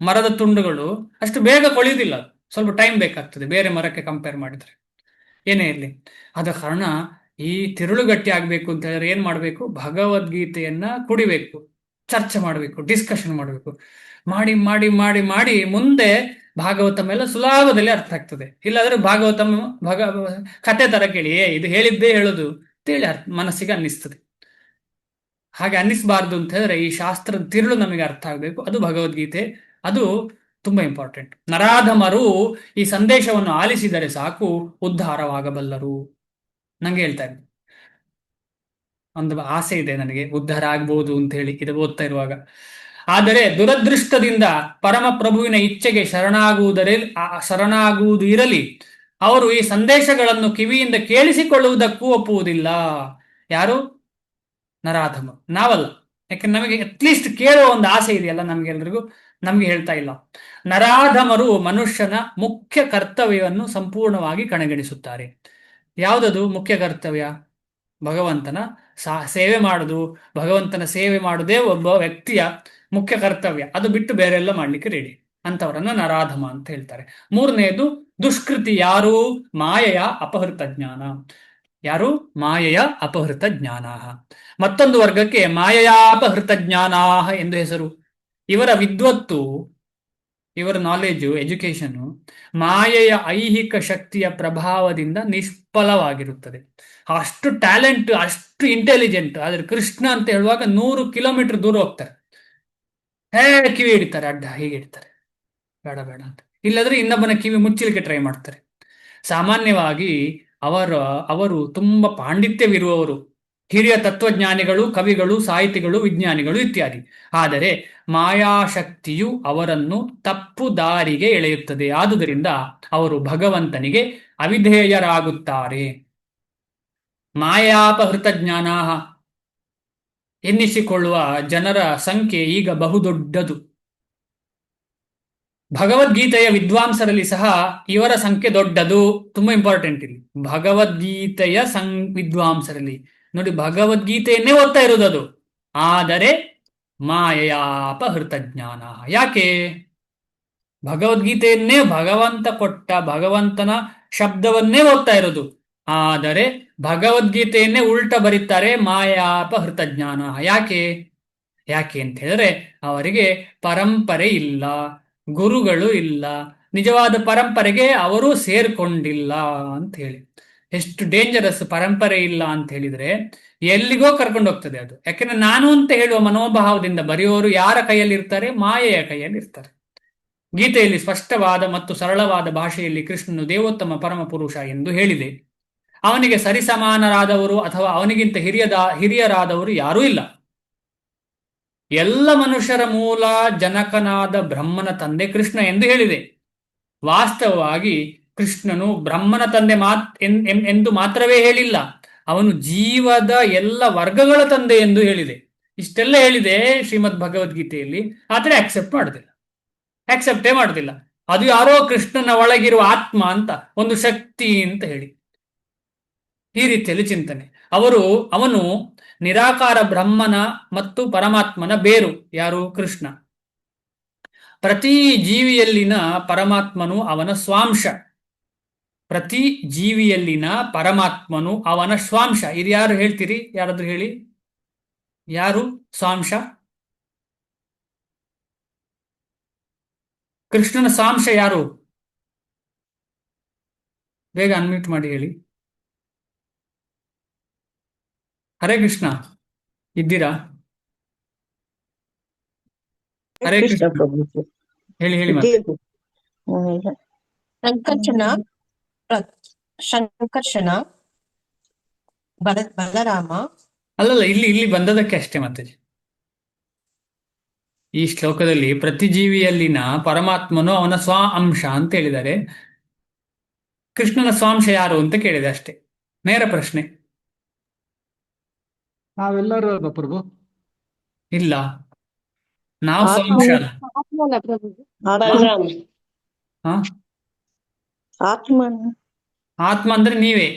ಮರದ ತುಂಡುಗಳು ಅಷ್ಟು ಬೇಗ ಕೊಳೆಯುವುದಿಲ್ಲ, ಸ್ವಲ್ಪ ಟೈಮ್ ಬೇಕಾಗ್ತದೆ ಬೇರೆ ಮರಕ್ಕೆ ಕಂಪೇರ್ ಮಾಡಿದ್ರೆ, ಏನೇ ಇರಲಿ. ಆದ ಕಾರಣ ಈ ತಿರುಳು ಗಟ್ಟಿ ಆಗ್ಬೇಕು ಅಂತ ಹೇಳಿದ್ರೆ ಏನ್ ಮಾಡ್ಬೇಕು? ಭಗವದ್ಗೀತೆಯನ್ನ ಕುಡಿಬೇಕು, ಚರ್ಚೆ ಮಾಡಬೇಕು, ಡಿಸ್ಕಷನ್ ಮಾಡಬೇಕು. ಮಾಡಿ ಮಾಡಿ ಮಾಡಿ ಮಾಡಿ ಮುಂದೆ ಭಾಗವತಂ ಎಲ್ಲ ಸುಲಭದಲ್ಲಿ ಅರ್ಥ ಆಗ್ತದೆ. ಇಲ್ಲಾಂದ್ರೆ ಭಾಗವತಂ ಕತೆ ತರ ಕೇಳಿ ಇದು ಹೇಳಿದ್ದೇ ಹೇಳೋದು ಅಂತೇಳಿ ಮನಸ್ಸಿಗೆ ಅನ್ನಿಸ್ತದೆ. ಹಾಗೆ ಅನ್ನಿಸ್ಬಾರ್ದು ಅಂತ ಹೇಳಿದ್ರೆ ಈ ಶಾಸ್ತ್ರದ ತಿರುಳು ನಮಗೆ ಅರ್ಥ ಆಗ್ಬೇಕು. ಅದು ಭಗವದ್ಗೀತೆ, ಅದು ತುಂಬಾ ಇಂಪಾರ್ಟೆಂಟ್. ನರಾಧಮರು ಈ ಸಂದೇಶವನ್ನು ಆಲಿಸಿದರೆ ಸಾಕು, ಉದ್ಧಾರವಾಗಬಲ್ಲರು. ನಂಗೆ ಹೇಳ್ತಾ ಇದ್ದೆ, ಒಂದು ಆಸೆ ಇದೆ ನನಗೆ, ಉದ್ಧಾರ ಆಗ್ಬೋದು ಅಂತ ಹೇಳಿ ಇದು ಓದ್ತಾ ಇರುವಾಗ. ಆದರೆ ದುರದೃಷ್ಟದಿಂದ ಪರಮ ಪ್ರಭುವಿನ ಇಚ್ಛೆಗೆ ಶರಣಾಗುವುದು ಇರಲಿ, ಅವರು ಈ ಸಂದೇಶಗಳನ್ನು ಕಿವಿಯಿಂದ ಕೇಳಿಸಿಕೊಳ್ಳುವುದಕ್ಕೂ ಒಪ್ಪುವುದಿಲ್ಲ. ಯಾರು? ನರಾಧಮರು, ನಾವಲ್ಲ. ಯಾಕಂದ್ರೆ ನಮಗೆ ಅಟ್ಲೀಸ್ಟ್ ಕೇಳುವ ಒಂದು ಆಸೆ ಇದೆಯಲ್ಲ ನಮ್ಗೆಲ್ರಿಗೂ, ನಮ್ಗೆ ಹೇಳ್ತಾ ಇಲ್ಲ. ನರಾಧಮರು ಮನುಷ್ಯನ ಮುಖ್ಯ ಕರ್ತವ್ಯವನ್ನು ಸಂಪೂರ್ಣವಾಗಿ ಕಡೆಗಣಿಸುತ್ತಾರೆ. ಯಾವುದದು ಮುಖ್ಯ ಕರ್ತವ್ಯ? ಭಗವಂತನ ಸೇವೆ ಮಾಡುದು. ಭಗವಂತನ ಸೇವೆ ಮಾಡುವುದೇ ಒಬ್ಬ ವ್ಯಕ್ತಿಯ ಮುಖ್ಯ ಕರ್ತವ್ಯ. ಅದು ಬಿಟ್ಟು ಬೇರೆಲ್ಲ ಮಾಡ್ಲಿಕ್ಕೆ ರೆಡಿ. ಅಂತವರನ್ನ ನರಾಧಮ ಅಂತ ಹೇಳ್ತಾರೆ. ಮೂರನೆಯದು ದುಷ್ಕೃತಿ. ಯಾರು? ಮಾಯೆಯ ಅಪಹೃತ ಜ್ಞಾನ. ಯಾರು? ಮಾಯೆಯ ಅಪಹೃತ ಜ್ಞಾನ. ಮತ್ತೊಂದು ವರ್ಗಕ್ಕೆ ಮಾಯಯಾಪಹೃತ ಜ್ಞಾನ ಎಂದು ಹೆಸರು. ಇವರ ವಿದ್ವತ್ತು, ಇವರ ನಾಲೆಜು, ಎಜುಕೇಶನ್ ಮಾಯೆಯ ಐಹಿಕ ಶಕ್ತಿಯ ಪ್ರಭಾವದಿಂದ ನಿಷ್ಫಲವಾಗಿರುತ್ತದೆ. ಅಷ್ಟು ಟ್ಯಾಲೆಂಟ್, ಅಷ್ಟು ಇಂಟೆಲಿಜೆಂಟ್. ಆದ್ರೆ ಕೃಷ್ಣ ಅಂತ ಹೇಳುವಾಗ 100 ಕಿಲೋಮೀಟರ್ ದೂರ ಹೋಗ್ತಾರೆ. ಕಿವಿ ಹಿಡಿತಾರೆ, ಅಡ್ಡ ಹೀಗೆ ಹಿಡಿತಾರೆ, ಬೇಡ ಬೇಡ ಅಂತ. ಇಲ್ಲದ್ರೆ ಇನ್ನೊಬ್ಬನ ಕಿವಿ ಮುಚ್ಚಲಿಕ್ಕೆ ಟ್ರೈ ಮಾಡ್ತಾರೆ. ಸಾಮಾನ್ಯವಾಗಿ ಅವರು ತುಂಬಾ ಪಾಂಡಿತ್ಯವಿರುವವರು, ಹಿರಿಯ ತತ್ವಜ್ಞಾನಿಗಳು, ಕವಿಗಳು, ಸಾಹಿತಿಗಳು, ವಿಜ್ಞಾನಿಗಳು ಇತ್ಯಾದಿ. ಆದರೆ ಮಾಯಾಶಕ್ತಿಯು ಅವರನ್ನು ತಪ್ಪು ದಾರಿಗೆ ಎಳೆಯುತ್ತದೆ. ಆದುದರಿಂದ ಅವರು ಭಗವಂತನಿಗೆ ಅವಿಧೇಯರಾಗುತ್ತಾರೆ. ಮಾಯಾಪಹೃತ ಜ್ಞಾನ ಎನ್ನಿಸಿಕೊಳ್ಳುವ ಜನರ ಸಂಖ್ಯೆ ಈಗ ಬಹುದೊಡ್ಡದು. ಭಗವದ್ಗೀತೆಯ ವಿದ್ವಾಂಸರಲ್ಲಿ ಸಹ ಇವರ ಸಂಖ್ಯೆ ದೊಡ್ಡದು. ತುಂಬಾ ಇಂಪಾರ್ಟೆಂಟ್ ಇಲ್ಲಿ. ಭಗವದ್ಗೀತೆಯ ವಿದ್ವಾಂಸರಲ್ಲಿ ನೋಡಿ, ಭಗವದ್ಗೀತೆಯನ್ನೇ ಓದ್ತಾ ಇರೋದು ಅದು, ಆದರೆ ಮಾಯಯಾಪಹೃತ ಜ್ಞಾನ. ಯಾಕೆ? ಭಗವದ್ಗೀತೆಯನ್ನೇ ಭಗವಂತ ಕೊಟ್ಟ ಭಗವಂತನ ಶಬ್ದವನ್ನೇ ಓದ್ತಾ ಇರೋದು, ಆದರೆ ಭಗವದ್ಗೀತೆಯನ್ನೇ ಉಲ್ಟ ಬರೀತಾರೆ, ಮಾಯಾಪಹೃತ ಜ್ಞಾನ. ಯಾಕೆ? ಯಾಕೆ ಅಂತ ಹೇಳಿದ್ರೆ ಅವರಿಗೆ ಪರಂಪರೆ ಇಲ್ಲ, ಗುರುಗಳು ಇಲ್ಲ, ನಿಜವಾದ ಪರಂಪರೆಗೆ ಅವರು ಸೇರ್ಕೊಂಡಿಲ್ಲ ಅಂತ ಹೇಳಿ. ಎಷ್ಟು ಡೇಂಜರಸ್ ಪರಂಪರೆ ಇಲ್ಲ ಅಂತ ಹೇಳಿದ್ರೆ, ಎಲ್ಲಿಗೋ ಕರ್ಕೊಂಡು ಹೋಗ್ತದೆ ಅದು. ಯಾಕೆಂದ್ರೆ ನಾನು ಅಂತ ಹೇಳುವ ಮನೋಭಾವದಿಂದ ಬರೆಯುವವರು ಯಾರ ಕೈಯಲ್ಲಿ ಇರ್ತಾರೆ? ಮಾಯೆಯ ಕೈಯಲ್ಲಿ ಇರ್ತಾರೆ. ಗೀತೆಯಲ್ಲಿ ಸ್ಪಷ್ಟವಾದ ಮತ್ತು ಸರಳವಾದ ಭಾಷೆಯಲ್ಲಿ ಕೃಷ್ಣನು ದೇವೋತ್ತಮ ಪರಮ ಪುರುಷ ಎಂದು ಹೇಳಿದೆ. ಅವನಿಗೆ ಸರಿಸಮಾನರಾದವರು ಅಥವಾ ಅವನಿಗಿಂತ ಹಿರಿಯರಾದವರು ಯಾರೂ ಇಲ್ಲ. ಎಲ್ಲ ಮನುಷ್ಯರ ಮೂಲ ಜನಕನಾದ ಬ್ರಹ್ಮನ ತಂದೆ ಕೃಷ್ಣ ಎಂದು ಹೇಳಿದೆ. ವಾಸ್ತವವಾಗಿ ಕೃಷ್ಣನು ಬ್ರಹ್ಮನ ತಂದೆ ಎಂದು ಮಾತ್ರವೇ ಹೇಳಿಲ್ಲ, ಅವನು ಜೀವದ ಎಲ್ಲ ವರ್ಗಗಳ ತಂದೆ ಎಂದು ಹೇಳಿದೆ. ಇಷ್ಟೆಲ್ಲ ಹೇಳಿದೆ ಶ್ರೀಮದ್ ಭಗವದ್ಗೀತೆಯಲ್ಲಿ, ಆದರೆ ಆಕ್ಸೆಪ್ಟೇ ಮಾಡುದಿಲ್ಲ. ಅದು ಯಾರೋ ಕೃಷ್ಣನ ಒಳಗಿರುವ ಆತ್ಮ ಅಂತ, ಒಂದು ಶಕ್ತಿ ಅಂತ ಹೇಳಿ ಈ ರೀತಿಯಲ್ಲಿ ಚಿಂತನೆ. ಅವನು ನಿರಾಕಾರ ಬ್ರಹ್ಮನ ಮತ್ತು ಪರಮಾತ್ಮನ ಬೇರು. ಯಾರು? ಕೃಷ್ಣ. ಪ್ರತಿ ಜೀವಿಯಲ್ಲಿನ ಪರಮಾತ್ಮನು ಅವನ ಸ್ವಾಂಶ. ಪ್ರತಿ ಜೀವಿಯಲ್ಲಿನ ಪರಮಾತ್ಮನು ಅವನ ಸ್ವಾಂಶ. ಇದು ಯಾರು ಹೇಳ್ತೀರಿ? ಯಾರಾದ್ರೂ ಹೇಳಿ, ಯಾರು ಸ್ವಾಂಶ? ಕೃಷ್ಣನ ಸ್ವಾಂಶ ಯಾರು? ಬೇಗ ಅನ್ಮ್ಯೂಟ್ ಮಾಡಿ ಹೇಳಿ. ಹರೇ ಕೃಷ್ಣ, ಇದ್ದೀರಾ? ಹರೇ ಕೃಷ್ಣ ಕೃಷ್ಣ, ಪ್ರಭುಜಿ. ಹೇಳಿ ಮತ್ತೆ. ಸಂಕರ್ಷಣ, ಬಲರಾಮ. ಅಲ್ಲಲ್ಲ, ಇಲ್ಲಿ ಬಂದದಕ್ಕೆ ಅಷ್ಟೇ ಮತ್ತೆ. ಈ ಶ್ಲೋಕದಲ್ಲಿ ಪ್ರತಿ ಜೀವಿಯಲ್ಲಿನ ಪರಮಾತ್ಮನು ಅವನ ಸ್ವ ಅಂಶ ಅಂತ ಹೇಳಿದ್ದಾರೆ. ಕೃಷ್ಣನ ಸ್ವಾಂಶ ಯಾರು ಅಂತ ಕೇಳಿದೆ ಅಷ್ಟೇ, ನೇರ ಪ್ರಶ್ನೆ. ನಾವೆಲ್ಲರೂ ಅಲ್ವಾ ಪ್ರಭು? ಇಲ್ಲ, ನಾವು ಸ್ವಾಂಶ ಅಲ್ಲ. ಬಲರಾಮ. ಹಾ, ಆತ್ಮನ ಆತ್ಮ ಅಂದ್ರೆ ನೀವೇ.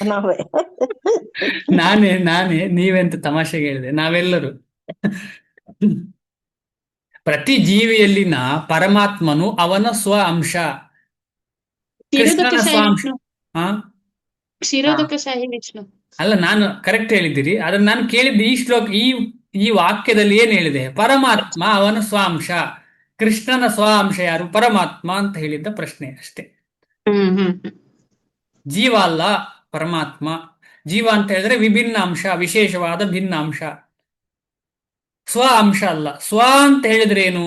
ನಾವೇ. ನಾನೇ ನೀವೇ ಅಂತ ತಮಾಷೆಗೆ ಹೇಳಿದೆ. ನಾವೆಲ್ಲರೂ ಪ್ರತಿ ಜೀವಿಯಲ್ಲಿನ ಪರಮಾತ್ಮನು ಅವನ ಸ್ವ ಅಂಶ, ಕೃಷ್ಣನ ಸ್ವಾಂಶ. ಹಾ, ಅಲ್ಲ, ನಾನು ಕರೆಕ್ಟ್ ಹೇಳಿದ್ದೀರಿ. ಆದ್ರೆ ನಾನು ಕೇಳಿದ್ದು ಈ ಶ್ಲೋಕ, ಈ ವಾಕ್ಯದಲ್ಲಿ ಏನ್ ಹೇಳಿದೆ? ಪರಮಾತ್ಮ ಅವನ ಸ್ವಾಂಶ, ಕೃಷ್ಣನ ಸ್ವಾಂಶ ಯಾರು? ಪರಮಾತ್ಮ ಅಂತ ಹೇಳಿದ್ದ ಪ್ರಶ್ನೆ ಅಷ್ಟೇ. ಜೀವ ಅಲ್ಲ, ಪರಮಾತ್ಮ. ಜೀವ ಅಂತ ಹೇಳಿದ್ರೆ ವಿಭಿನ್ನ ಅಂಶ, ವಿಶೇಷವಾದ ಭಿನ್ನಾಂಶ. ಸ್ವ ಅಂಶ ಅಲ್ಲ. ಸ್ವ ಅಂತ ಹೇಳಿದ್ರೆ ಏನು?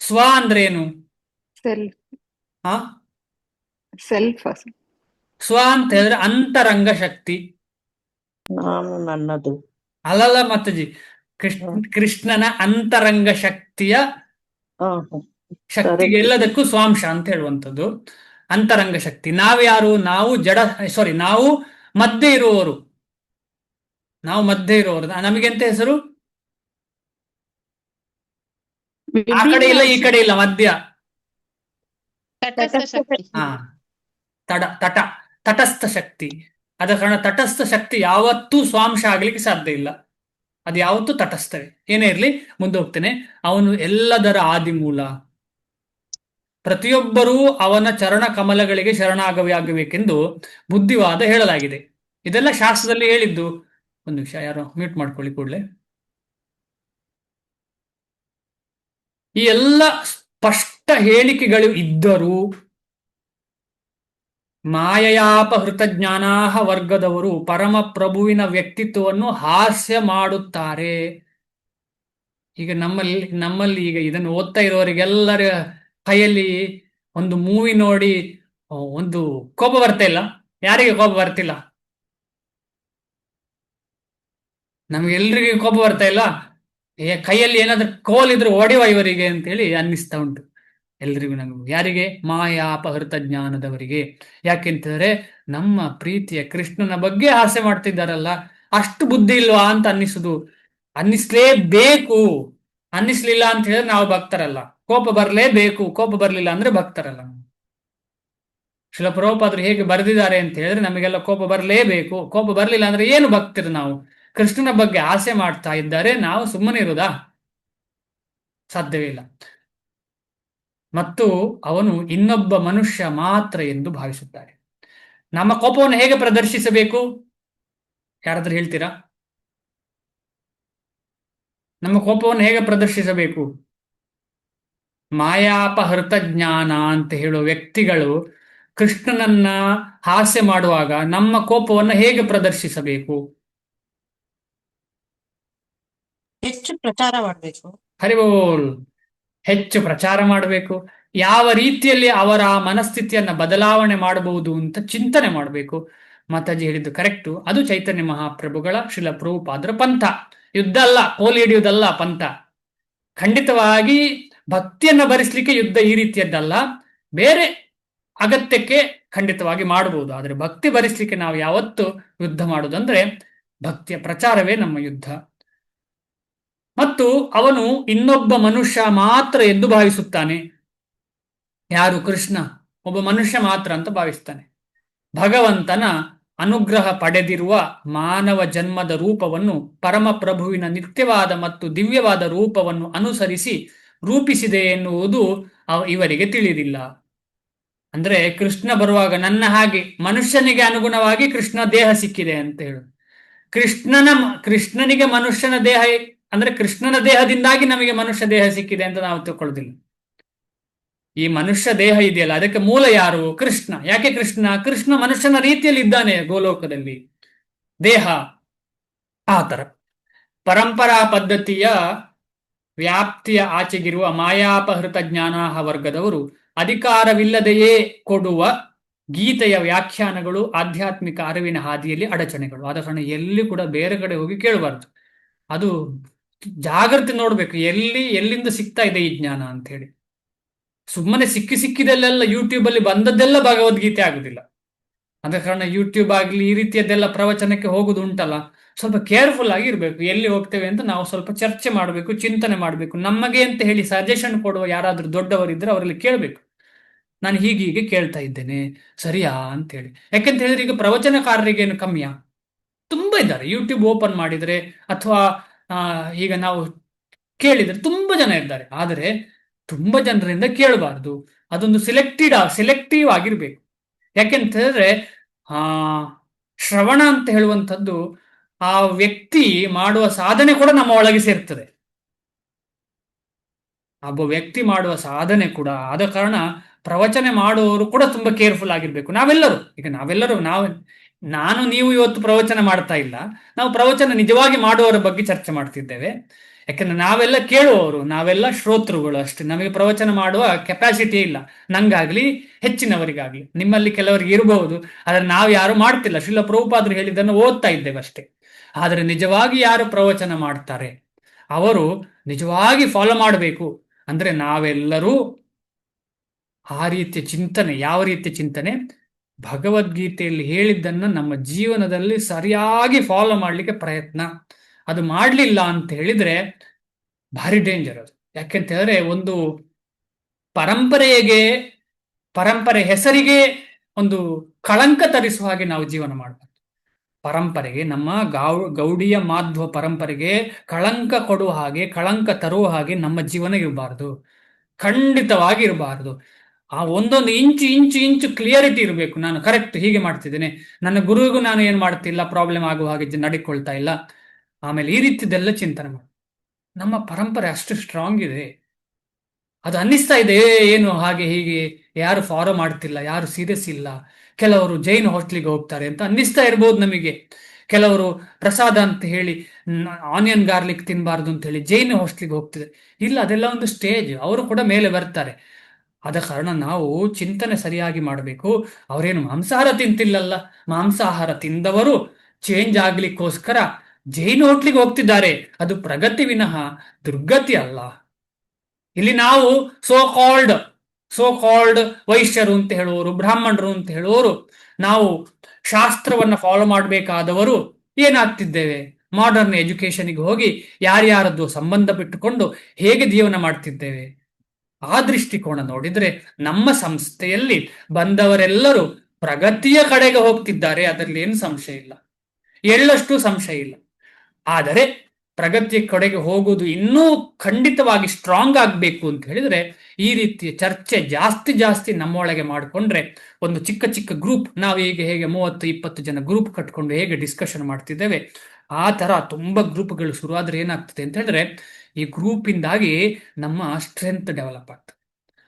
ಸ್ವ ಅಂದ್ರೆ ಏನು? ಸೆಲ್ಫ್. ಹಾ, ಸೆಲ್ಫ್. ಸ್ವ ಅಂತ ಹೇಳಿದ್ರೆ ಅಂತರಂಗ ಶಕ್ತಿ. ನಾನು ನನ್ನದು. ಅಲ್ಲಲ್ಲ ಮಾತಾಜಿ, ಕೃಷ್ಣನ ಅಂತರಂಗ ಶಕ್ತಿಯ ಶಕ್ತಿಗೆ ಎಲ್ಲದಕ್ಕೂ ಸ್ವಾಂಶ ಅಂತ ಹೇಳುವಂಥದ್ದು ಅಂತರಂಗ ಶಕ್ತಿ. ನಾವ್ಯಾರು? ನಾವು ನಾವು ಮಧ್ಯೆ ಇರುವವರು. ನಾವು ಮಧ್ಯೆ ಇರೋರು. ನಮಗೆಂತ ಹೆಸರು? ಆ ಕಡೆ ಇಲ್ಲ, ಈ ಕಡೆ ಇಲ್ಲ, ಮಧ್ಯ. ತಟಸ್ಥ ಶಕ್ತಿ. ಹಾ, ತಟ ತಟಸ್ಥ ಶಕ್ತಿ. ಆದ ಕಾರಣ ತಟಸ್ಥ ಶಕ್ತಿ ಯಾವತ್ತೂ ಸ್ವಾಂಶ ಆಗ್ಲಿಕ್ಕೆ ಸಾಧ್ಯ ಇಲ್ಲ. ಅದು ಯಾವತ್ತೂ ತಟಸ್ಥವೇ. ಏನೇ ಇರಲಿ, ಮುಂದೆ ಹೋಗ್ತೇನೆ. ಅವನು ಎಲ್ಲದರ ಆದಿಮೂಲ. ಪ್ರತಿಯೊಬ್ಬರೂ ಅವನ ಚರಣ ಕಮಲಗಳಿಗೆ ಶರಣಾಗಬೇಕೆಂದು ಬುದ್ಧಿವಾದ ಹೇಳಲಾಗಿದೆ. ಇದೆಲ್ಲ ಶಾಸ್ತ್ರದಲ್ಲಿ ಹೇಳಿದ್ದು. ಒಂದು ನಿಮಿಷ, ಯಾರೋ ಮ್ಯೂಟ್ ಮಾಡ್ಕೊಳ್ಳಿ ಕೂಡಲೇ. ಈ ಎಲ್ಲ ಸ್ಪಷ್ಟ ಹೇಳಿಕೆಗಳು ಇದ್ದರೂ ಮಾಯಯಾಪಹೃತ ಜ್ಞಾನಾಹ ವರ್ಗದವರು ಪರಮ ಪ್ರಭುವಿನ ವ್ಯಕ್ತಿತ್ವವನ್ನು ಹಾಸ್ಯ ಮಾಡುತ್ತಾರೆ. ಈಗ ನಮ್ಮಲ್ಲಿ ಈಗ ಇದನ್ನು ಓದ್ತಾ ಇರೋರಿಗೆಲ್ಲರ ಕೈಯಲ್ಲಿ ಒಂದು ಮೂವಿ ನೋಡಿ ಒಂದು ಕೋಪ ಬರ್ತಾ ಇಲ್ಲ. ಯಾರಿಗೆ ಕೋಪ ಬರ್ತಿಲ್ಲ? ನಮ್ಗೆಲ್ರಿಗೂ ಕೋಪ ಬರ್ತಾ ಇಲ್ಲ. ಕೈಯಲ್ಲಿ ಏನಾದ್ರೂ ಕೋಲಿದ್ರೆ ಹೊಡೆಯುವ ಇವರಿಗೆ ಅಂತೇಳಿ ಅನ್ನಿಸ್ತಾ ಉಂಟು ಎಲ್ರಿಗೂ. ನಮಗೂ ಯಾರಿಗೆ? ಮಾಯಾಪಹೃತ ಜ್ಞಾನದವರಿಗೆ. ಯಾಕೆಂತಂದ್ರೆ ನಮ್ಮ ಪ್ರೀತಿಯ ಕೃಷ್ಣನ ಬಗ್ಗೆ ಹಾಸ್ಯ ಮಾಡ್ತಿದ್ದಾರಲ್ಲ, ಅಷ್ಟು ಬುದ್ಧಿ ಇಲ್ವಾ ಅಂತ ಅನ್ನಿಸ್ಲೇಬೇಕು. ಅನ್ನಿಸ್ಲಿಲ್ಲ ಅಂತ ಹೇಳಿದ್ರೆ ನಾವು ಭಕ್ತರಲ್ಲ. ಕೋಪ ಬರಲೇಬೇಕು. ಕೋಪ ಬರ್ಲಿಲ್ಲ ಅಂದ್ರೆ ಭಕ್ತರಲ್ಲ. ಶ್ರೀಲ ಪ್ರಭುಪಾದರು ಹೇಗೆ ಬರೆದಿದ್ದಾರೆ ಅಂತ ಹೇಳಿದ್ರೆ ನಮಗೆಲ್ಲ ಕೋಪ ಬರಲೇಬೇಕು. ಕೋಪ ಬರ್ಲಿಲ್ಲ ಅಂದ್ರೆ ಏನು ಭಕ್ತರು ನಾವು? ಕೃಷ್ಣನ ಬಗ್ಗೆ ಆಸೆ ಮಾಡ್ತಾ ಇದ್ದಾರೆ, ನಾವು ಸುಮ್ಮನೆ ಇರುವುದಾ? ಸಾಧ್ಯವೇ ಇಲ್ಲ. ಮತ್ತು ಅವನು ಇನ್ನೊಬ್ಬ ಮನುಷ್ಯ ಮಾತ್ರ ಎಂದು ಭಾವಿಸುತ್ತಾರೆ. ನಮ್ಮ ಕೋಪವನ್ನು ಹೇಗೆ ಪ್ರದರ್ಶಿಸಬೇಕು? ಯಾರಾದ್ರೂ ಹೇಳ್ತೀರಾ? ನಮ್ಮ ಕೋಪವನ್ನು ಹೇಗೆ ಪ್ರದರ್ಶಿಸಬೇಕು? ಮಾಯಾಪಹೃತ ಜ್ಞಾನ ಅಂತ ಹೇಳುವ ವ್ಯಕ್ತಿಗಳು ಕೃಷ್ಣನನ್ನ ಹಾಸ್ಯ ಮಾಡುವಾಗ ನಮ್ಮ ಕೋಪವನ್ನು ಹೇಗೆ ಪ್ರದರ್ಶಿಸಬೇಕು? ಹೆಚ್ಚು ಪ್ರಚಾರ ಮಾಡಬೇಕು. ಹರಿಬೋಲ್. ಹೆಚ್ಚು ಪ್ರಚಾರ ಮಾಡಬೇಕು. ಯಾವ ರೀತಿಯಲ್ಲಿ ಅವರ ಮನಸ್ಥಿತಿಯನ್ನ ಬದಲಾವಣೆ ಮಾಡಬಹುದು ಅಂತ ಚಿಂತನೆ ಮಾಡಬೇಕು. ಮಾತಾಜಿ ಹೇಳಿದ್ದು ಕರೆಕ್ಟು. ಅದು ಚೈತನ್ಯ ಮಹಾಪ್ರಭುಗಳ ಶ್ರೀಲ ಪ್ರಭುಪಾದರ ಪಂಥ. ಯುದ್ಧ ಅಲ್ಲ, ಕೋಲಿ ಹಿಡಿಯುವುದಲ್ಲ ಪಂಥ. ಖಂಡಿತವಾಗಿ ಭಕ್ತಿಯನ್ನ ಭರಿಸಲಿಕ್ಕೆ ಯುದ್ಧ ಈ ರೀತಿಯದ್ದಲ್ಲ. ಬೇರೆ ಅಗತ್ಯಕ್ಕೆ ಖಂಡಿತವಾಗಿ ಮಾಡಬಹುದು. ಆದರೆ ಭಕ್ತಿ ಭರಿಸಲಿಕ್ಕೆ ನಾವು ಯಾವತ್ತು ಯುದ್ಧ ಮಾಡುವುದಂದ್ರೆ ಭಕ್ತಿಯ ಪ್ರಚಾರವೇ ನಮ್ಮ ಯುದ್ಧ. ಮತ್ತು ಅವನು ಇನ್ನೊಬ್ಬ ಮನುಷ್ಯ ಮಾತ್ರ ಎಂದು ಭಾವಿಸುತ್ತಾನೆ. ಯಾರು? ಕೃಷ್ಣ ಒಬ್ಬ ಮನುಷ್ಯ ಮಾತ್ರ ಅಂತ ಭಾವಿಸ್ತಾನೆ. ಭಗವಂತನ ಅನುಗ್ರಹ ಪಡೆದಿರುವ ಮಾನವ ಜನ್ಮದ ರೂಪವನ್ನು ಪರಮ ಪ್ರಭುವಿನ ನಿತ್ಯವಾದ ಮತ್ತು ದಿವ್ಯವಾದ ರೂಪವನ್ನು ಅನುಸರಿಸಿ ರೂಪಿಸಿದೆ ಎನ್ನುವುದು ಇವರಿಗೆ ತಿಳಿದಿಲ್ಲ. ಅಂದ್ರೆ ಕೃಷ್ಣ ಬರುವಾಗ ನನ್ನ ಹಾಗೆ ಮನುಷ್ಯನಿಗೆ ಅನುಗುಣವಾಗಿ ಕೃಷ್ಣ ದೇಹ ಸಿಕ್ಕಿದೆ ಅಂತ ಹೇಳು. ಕೃಷ್ಣನಿಗೆ ಮನುಷ್ಯನ ದೇಹ ಅಂದ್ರೆ ಕೃಷ್ಣನ ದೇಹದಿಂದಾಗಿ ನಮಗೆ ಮನುಷ್ಯ ದೇಹ ಸಿಕ್ಕಿದೆ ಅಂತ ನಾವು ತಿಳ್ಕೊಳ್ಳೋದಿಲ್ಲ. ಈ ಮನುಷ್ಯ ದೇಹ ಇದೆಯಲ್ಲ, ಅದಕ್ಕೆ ಮೂಲ ಯಾರು? ಕೃಷ್ಣ. ಯಾಕೆ ಕೃಷ್ಣ? ಕೃಷ್ಣ ಮನುಷ್ಯನ ರೀತಿಯಲ್ಲಿ ಇದ್ದಾನೆ ಗೋಲೋಕದಲ್ಲಿ. ದೇಹ ಆ ತರ ಪರಂಪರಾ ಪದ್ಧತಿಯ ವ್ಯಾಪ್ತಿಯ ಆಚೆಗಿರುವ ಮಾಯಾಪಹೃತ ಜ್ಞಾನಾಹ ವರ್ಗದವರು ಅಧಿಕಾರವಿಲ್ಲದೆಯೇ ಕೊಡುವ ಗೀತೆಯ ವ್ಯಾಖ್ಯಾನಗಳು ಆಧ್ಯಾತ್ಮಿಕ ಅರಿವಿನ ಹಾದಿಯಲ್ಲಿ ಅಡಚಣೆಗಳು. ಆದ ಕಾರಣ ಎಲ್ಲಿ ಕೂಡ ಬೇರೆ ಕಡೆ ಹೋಗಿ ಕೇಳಬಾರ್ದು. ಅದು ಜಾಗೃತಿ ನೋಡ್ಬೇಕು, ಎಲ್ಲಿಂದ ಸಿಗ್ತಾ ಇದೆ ಈ ಜ್ಞಾನ ಅಂತ ಹೇಳಿ. ಸುಮ್ಮನೆ ಸಿಕ್ಕಿದಲ್ಲೆಲ್ಲ ಯೂಟ್ಯೂಬ್ ಅಲ್ಲಿ ಬಂದದ್ದೆಲ್ಲ ಭಗವದ್ಗೀತೆ ಆಗುದಿಲ್ಲ. ಆದ ಕಾರಣ ಯೂಟ್ಯೂಬ್ ಆಗ್ಲಿ ಈ ರೀತಿಯದ್ದೆಲ್ಲ ಪ್ರವಚನಕ್ಕೆ ಹೋಗುದು ಉಂಟಲ್ಲ, ಸ್ವಲ್ಪ ಕೇರ್ಫುಲ್ ಆಗಿ ಇರ್ಬೇಕು. ಎಲ್ಲಿ ಹೋಗ್ತೇವೆ ಅಂತ ನಾವು ಸ್ವಲ್ಪ ಚರ್ಚೆ ಮಾಡಬೇಕು, ಚಿಂತನೆ ಮಾಡಬೇಕು. ನಮಗೆ ಅಂತ ಹೇಳಿ ಸಜೆಷನ್ ಕೊಡುವ ಯಾರಾದ್ರೂ ದೊಡ್ಡವರಿದ್ರೆ ಅವರಲ್ಲಿ ಕೇಳಬೇಕು. ನಾನು ಹೀಗೆ ಕೇಳ್ತಾ ಇದ್ದೇನೆ, ಸರಿಯಾ ಅಂತ ಹೇಳಿ. ಯಾಕೆಂತ ಹೇಳಿದ್ರೆ ಈಗ ಪ್ರವಚನಕಾರರಿಗೇನು ಕಮ್ಮಿಯಾ? ತುಂಬಾ ಇದ್ದಾರೆ. ಯೂಟ್ಯೂಬ್ ಓಪನ್ ಮಾಡಿದ್ರೆ ಅಥವಾ ಈಗ ನಾವು ಕೇಳಿದ್ರೆ ತುಂಬಾ ಜನ ಇದ್ದಾರೆ. ಆದರೆ ತುಂಬಾ ಜನರಿಂದ ಕೇಳಬಾರ್ದು. ಅದೊಂದು ಸೆಲೆಕ್ಟಿವ್ ಆಗಿರ್ಬೇಕು. ಯಾಕೆಂತ ಹೇಳಿದ್ರೆ ಶ್ರವಣ ಅಂತ ಹೇಳುವಂಥದ್ದು ಆ ವ್ಯಕ್ತಿ ಮಾಡುವ ಸಾಧನೆ ಕೂಡ ನಮ್ಮ ಒಳಗೆ ಸೇರ್ತದೆ. ಒಬ್ಬ ವ್ಯಕ್ತಿ ಮಾಡುವ ಸಾಧನೆ ಕೂಡ. ಆದ ಕಾರಣ ಪ್ರವಚನ ಮಾಡುವವರು ಕೂಡ ತುಂಬಾ ಕೇರ್ಫುಲ್ ಆಗಿರ್ಬೇಕು. ನಾವೆಲ್ಲರೂ ನಾನು ನೀವು ಇವತ್ತು ಪ್ರವಚನ ಮಾಡ್ತಾ ಇಲ್ಲ, ನಾವು ಪ್ರವಚನ ನಿಜವಾಗಿ ಮಾಡುವವರ ಬಗ್ಗೆ ಚರ್ಚೆ ಮಾಡ್ತಿದ್ದೇವೆ. ಯಾಕಂದ್ರೆ ನಾವೆಲ್ಲ ಕೇಳುವವರು, ನಾವೆಲ್ಲ ಶ್ರೋತೃಗಳು ಅಷ್ಟೇ. ನಮಗೆ ಪ್ರವಚನ ಮಾಡುವ ಕೆಪಾಸಿಟಿ ಇಲ್ಲ, ನಂಗಾಗ್ಲಿ ಹೆಚ್ಚಿನವರಿಗಾಗ್ಲಿ. ನಿಮ್ಮಲ್ಲಿ ಕೆಲವರಿಗೆ ಇರಬಹುದು, ಆದ್ರೆ ನಾವು ಯಾರು ಮಾಡ್ತಿಲ್ಲ. ಶ್ರೀಲ ಪ್ರಭುಪಾದರು ಹೇಳಿದ್ದನ್ನು ಓದ್ತಾ ಇದ್ದೇವೆ ಅಷ್ಟೇ. ಆದರೆ ನಿಜವಾಗಿ ಯಾರು ಪ್ರವಚನ ಮಾಡ್ತಾರೆ ಅವರು ನಿಜವಾಗಿ ಫಾಲೋ ಮಾಡಬೇಕು. ಅಂದ್ರೆ ನಾವೆಲ್ಲರೂ ಆ ರೀತಿಯ ಚಿಂತನೆ. ಯಾವ ರೀತಿಯ ಚಿಂತನೆ? ಭಗವದ್ಗೀತೆಯಲ್ಲಿ ಹೇಳಿದ್ದನ್ನ ನಮ್ಮ ಜೀವನದಲ್ಲಿ ಸರಿಯಾಗಿ ಫಾಲೋ ಮಾಡಲಿಕ್ಕೆ ಪ್ರಯತ್ನ. ಅದು ಮಾಡಲಿಲ್ಲ ಅಂತ ಹೇಳಿದ್ರೆ ಭಾರಿ ಡೇಂಜರ್ ಅದು. ಯಾಕೆಂತ ಹೇಳಿದ್ರೆ ಒಂದು ಪರಂಪರೆಗೆ ಪರಂಪರೆ ಹೆಸರಿಗೆ ಒಂದು ಕಳಂಕ ತರಿಸುವ ಹಾಗೆ ನಾವು ಜೀವನ ಮಾಡಬಾರ್ದು. ಪರಂಪರೆಗೆ, ನಮ್ಮ ಗೌಡಿಯ ಮಾಧ್ವ ಪರಂಪರೆಗೆ ಕಳಂಕ ಕೊಡುವ ಹಾಗೆ, ಕಳಂಕ ತರುವ ಹಾಗೆ ನಮ್ಮ ಜೀವನ ಇರಬಾರ್ದು, ಖಂಡಿತವಾಗಿ ಇರಬಾರ್ದು. ಆ ಒಂದೊಂದು ಇಂಚು ಇಂಚು ಇಂಚು ಕ್ಲಿಯರಿಟಿ ಇರಬೇಕು. ನಾನು ಕರೆಕ್ಟ್ ಹೀಗೆ ಮಾಡ್ತಿದ್ದೇನೆ, ನನ್ನ ಗುರುವಿಗೂ ನಾನು ಏನು ಮಾಡ್ತಿಲ್ಲ, ಪ್ರಾಬ್ಲಮ್ ಆಗುವ ಹಾಗೆ ನಡ್ಕೊಳ್ತಾ ಇಲ್ಲ. ಆಮೇಲೆ ಈ ರೀತಿದೆಲ್ಲ ಚಿಂತನೆ ಮಾಡಿ. ನಮ್ಮ ಪರಂಪರೆ ಅಷ್ಟು ಸ್ಟ್ರಾಂಗ್ ಇದೆ. ಅದು ಅನ್ನಿಸ್ತಾ ಇದೆ ಏನು ಹಾಗೆ ಹೀಗೆ ಯಾರು ಫಾಲೋ ಮಾಡ್ತಿಲ್ಲ, ಯಾರು ಸೀರಿಯಸ್ ಇಲ್ಲ. ಕೆಲವರು ಜೈನ್ ಹಾಸ್ಟ್ಲಿಗೆ ಹೋಗ್ತಾರೆ ಅಂತ ಅನ್ನಿಸ್ತಾ ಇರ್ಬೋದು ನಮಗೆ. ಕೆಲವರು ಪ್ರಸಾದ ಅಂತ ಹೇಳಿ ಆನಿಯನ್ ಗಾರ್ಲಿಕ್ ತಿನ್ನಬಾರ್ದು ಅಂತ ಹೇಳಿ ಜೈನ್ ಹಾಸ್ಟ್ಲಿಗೆ ಹೋಗ್ತಿದೆ. ಇಲ್ಲ, ಅದೆಲ್ಲ ಒಂದು ಸ್ಟೇಜ್, ಅವರು ಕೂಡ ಮೇಲೆ ಬರ್ತಾರೆ. ಆದ ಕಾರಣ ನಾವು ಚಿಂತನೆ ಸರಿಯಾಗಿ ಮಾಡಬೇಕು. ಅವರೇನು ಮಾಂಸಾಹಾರ ತಿಂತಿಲ್ಲಲ್ಲ, ಮಾಂಸಾಹಾರ ತಿಂದವರು ಚೇಂಜ್ ಆಗ್ಲಿಕ್ಕೋಸ್ಕರ ಜೈನ್ ಹೋಟ್ಲಿಗೆ ಹೋಗ್ತಿದ್ದಾರೆ. ಅದು ಪ್ರಗತಿ ವಿನಃ ದುರ್ಗತಿ ಅಲ್ಲ. ಇಲ್ಲಿ ನಾವು ಸೋ ಕಾಲ್ಡ್ ವೈಶ್ಯರು ಅಂತ ಹೇಳುವವರು, ಬ್ರಾಹ್ಮಣರು ಅಂತ ಹೇಳುವವರು, ನಾವು ಶಾಸ್ತ್ರವನ್ನ ಫಾಲೋ ಮಾಡಬೇಕಾದವರು ಏನಾಗ್ತಿದ್ದೇವೆ? ಮಾಡರ್ನ್ ಎಜುಕೇಶನ್ಗೆ ಹೋಗಿ ಯಾರ್ಯಾರದ್ದು ಸಂಬಂಧ ಬಿಟ್ಟುಕೊಂಡು ಹೇಗೆ ಜೀವನ ಮಾಡ್ತಿದ್ದೇವೆ. ಆ ದೃಷ್ಟಿಕೋನ ನೋಡಿದ್ರೆ ನಮ್ಮ ಸಂಸ್ಥೆಯಲ್ಲಿ ಬಂದವರೆಲ್ಲರೂ ಪ್ರಗತಿಯ ಕಡೆಗೆ ಹೋಗ್ತಿದ್ದಾರೆ. ಅದರಲ್ಲಿ ಏನು ಸಂಶಯ ಇಲ್ಲ, ಎಳ್ಳಷ್ಟು ಸಂಶಯ ಇಲ್ಲ. ಆದರೆ ಪ್ರಗತಿಯ ಕಡೆಗೆ ಹೋಗುವುದು ಇನ್ನೂ ಖಂಡಿತವಾಗಿ ಸ್ಟ್ರಾಂಗ್ ಆಗಬೇಕು ಅಂತ ಹೇಳಿದ್ರೆ ಈ ರೀತಿಯ ಚರ್ಚೆ ಜಾಸ್ತಿ ನಮ್ಮೊಳಗೆ ಮಾಡಿಕೊಂಡ್ರೆ, ಒಂದು ಚಿಕ್ಕ ಚಿಕ್ಕ ಗ್ರೂಪ್, ನಾವು ಹೇಗೆ 30-20 ಜನ ಗ್ರೂಪ್ ಕಟ್ಕೊಂಡು ಹೇಗೆ ಡಿಸ್ಕಷನ್ ಮಾಡ್ತಿದ್ದೇವೆ, ಆ ತರ ತುಂಬಾ ಗ್ರೂಪ್ಗಳು ಶುರುವಾದ್ರೆ ಏನಾಗ್ತದೆ ಅಂತ ಹೇಳಿದ್ರೆ ಈ ಗ್ರೂಪಿಂದಾಗಿ ನಮ್ಮ ಸ್ಟ್ರೆಂತ್ ಡೆವಲಪ್ ಆಗ್ತದೆ.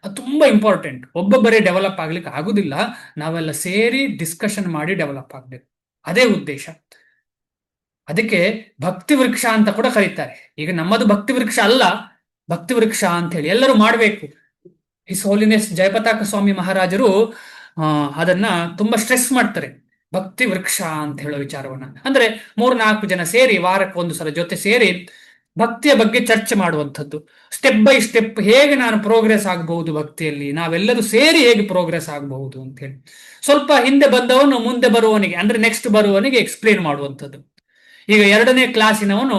ಅದು ತುಂಬಾ ಇಂಪಾರ್ಟೆಂಟ್. ಒಬ್ಬೊಬ್ಬರೇ ಡೆವಲಪ್ ಆಗ್ಲಿಕ್ಕೆ ಆಗುದಿಲ್ಲ, ನಾವೆಲ್ಲ ಸೇರಿ ಡಿಸ್ಕಷನ್ ಮಾಡಿ ಡೆವಲಪ್ ಆಗ್ಬೇಕು. ಅದೇ ಉದ್ದೇಶ. ಅದಕ್ಕೆ ಭಕ್ತಿ ವೃಕ್ಷ ಅಂತ ಕೂಡ ಕರೀತಾರೆ. ಈಗ ನಮ್ಮದು ಭಕ್ತಿ ವೃಕ್ಷ ಅಲ್ಲ, ಭಕ್ತಿ ವೃಕ್ಷ ಅಂತ ಹೇಳಿ ಎಲ್ಲರೂ ಮಾಡಬೇಕು. ಹಿಸ್ ಹೋಲಿನೆಸ್ ಜಯಪತಾಕ ಸ್ವಾಮಿ ಮಹಾರಾಜರು ಅದನ್ನ ತುಂಬಾ ಸ್ಟ್ರೆಸ್ ಮಾಡ್ತಾರೆ, ಭಕ್ತಿ ವೃಕ್ಷ ಅಂತ ಹೇಳೋ ವಿಚಾರವನ್ನ. ಅಂದ್ರೆ 3-4 ಜನ ಸೇರಿ ವಾರಕ್ಕೆ ಒಂದು ಸಲ ಜೊತೆ ಸೇರಿ ಭಕ್ತಿಯ ಬಗ್ಗೆ ಚರ್ಚೆ ಮಾಡುವಂಥದ್ದು. ಸ್ಟೆಪ್ ಬೈ ಸ್ಟೆಪ್ ಹೇಗೆ ನಾನು ಪ್ರೋಗ್ರೆಸ್ ಆಗಬಹುದು ಭಕ್ತಿಯಲ್ಲಿ, ನಾವೆಲ್ಲರೂ ಸೇರಿ ಹೇಗೆ ಪ್ರೋಗ್ರೆಸ್ ಆಗಬಹುದು ಅಂತ ಹೇಳಿ ಸ್ವಲ್ಪ ಹಿಂದೆ ಬಂದವನು ಮುಂದೆ ಬರುವವನಿಗೆ, ಅಂದ್ರೆ ನೆಕ್ಸ್ಟ್ ಬರುವವನಿಗೆ ಎಕ್ಸ್ಪ್ಲೇನ್ ಮಾಡುವಂಥದ್ದು. ಈಗ 2ನೇ ಕ್ಲಾಸಿನವನು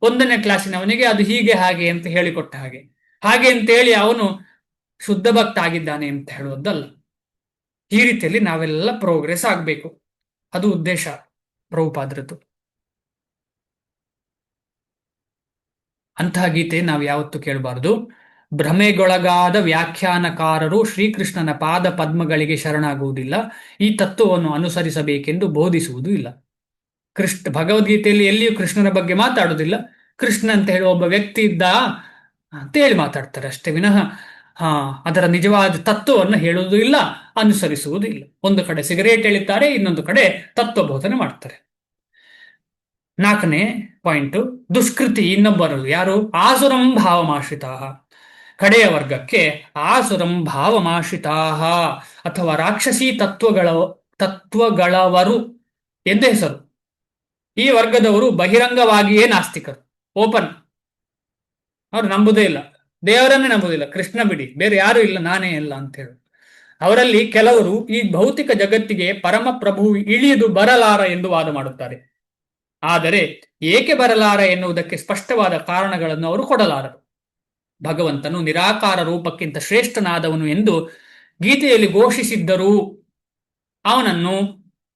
1ನೇ ಕ್ಲಾಸಿನವನಿಗೆ ಅದು ಹೀಗೆ ಹಾಗೆ ಅಂತ ಹೇಳಿಕೊಟ್ಟ ಹಾಗೆ ಅಂತ ಹೇಳಿ ಅವನು ಶುದ್ಧ ಭಕ್ತ ಆಗಿದ್ದಾನೆ ಅಂತ ಹೇಳುವುದಲ್ಲ. ಈ ರೀತಿಯಲ್ಲಿ ನಾವೆಲ್ಲ ಪ್ರೋಗ್ರೆಸ್ ಆಗಬೇಕು, ಅದು ಉದ್ದೇಶ ಪ್ರಭುಪಾದರದ್ದು. ಅಂತಹ ಗೀತೆ ನಾವು ಯಾವತ್ತೂ ಕೇಳಬಾರದು. ಭ್ರಮೆಗೊಳಗಾದ ವ್ಯಾಖ್ಯಾನಕಾರರು ಶ್ರೀಕೃಷ್ಣನ ಪಾದ ಪದ್ಮಗಳಿಗೆ ಶರಣಾಗುವುದಿಲ್ಲ, ಈ ತತ್ವವನ್ನು ಅನುಸರಿಸಬೇಕೆಂದು ಬೋಧಿಸುವುದೂ ಇಲ್ಲ. ಭಗವದ್ಗೀತೆಯಲ್ಲಿ ಎಲ್ಲಿಯೂ ಕೃಷ್ಣನ ಬಗ್ಗೆ ಮಾತಾಡುವುದಿಲ್ಲ. ಕೃಷ್ಣ ಅಂತ ಹೇಳುವ ಒಬ್ಬ ವ್ಯಕ್ತಿ ಇದ್ದ ಅಂತ ಹೇಳಿ ಮಾತಾಡ್ತಾರೆ ಅಷ್ಟೇ ವಿನಃ ಅದರ ನಿಜವಾದ ತತ್ವವನ್ನು ಹೇಳುವುದೂ ಇಲ್ಲ, ಅನುಸರಿಸುವುದೂ ಇಲ್ಲ. ಒಂದು ಕಡೆ ಸಿಗರೇಟ್ ಎಳಿತಾರೆ, ಇನ್ನೊಂದು ಕಡೆ ತತ್ವ ಬೋಧನೆ ಮಾಡ್ತಾರೆ. 4ನೇ ಪಾಯಿಂಟ್, ದುಷ್ಕೃತಿ ಇನ್ನೊಬ್ಬರು ಯಾರು? ಆಸುರಂ ಭಾವಮಾಶ್ರಿತಾ. ಕಡೆಯ ವರ್ಗಕ್ಕೆ ಆಸುರಂ ಭಾವಮಾಶ್ರಿತಾ ಅಥವಾ ರಾಕ್ಷಸಿ ತತ್ವಗಳವರು ಎಂದು ಹೆಸರು. ಈ ವರ್ಗದವರು ಬಹಿರಂಗವಾಗಿಯೇ ನಾಸ್ತಿಕರು, ಓಪನ್. ಅವ್ರು ನಂಬುದೇ ಇಲ್ಲ, ದೇವರನ್ನೇ ನಂಬುದಿಲ್ಲ. ಕೃಷ್ಣ ಬಿಡಿ, ಬೇರೆ ಯಾರು ಇಲ್ಲ, ನಾನೇ ಇಲ್ಲ ಅಂತ ಹೇಳಿ. ಅವರಲ್ಲಿ ಕೆಲವರು ಈ ಭೌತಿಕ ಜಗತ್ತಿಗೆ ಪರಮ ಪ್ರಭು ಇಳಿದು ಬರಲಾರ ಎಂದು ವಾದ ಮಾಡುತ್ತಾರೆ. ಆದರೆ ಏಕೆ ಬರಲಾರ ಎನ್ನುವುದಕ್ಕೆ ಸ್ಪಷ್ಟವಾದ ಕಾರಣಗಳನ್ನು ಅವರು ಕೊಡಲಾರರು. ಭಗವಂತನು ನಿರಾಕಾರ ರೂಪಕ್ಕಿಂತ ಶ್ರೇಷ್ಠನಾದವನು ಎಂದು ಗೀತೆಯಲ್ಲಿ ಘೋಷಿಸಿದ್ದರೂ ಅವನನ್ನು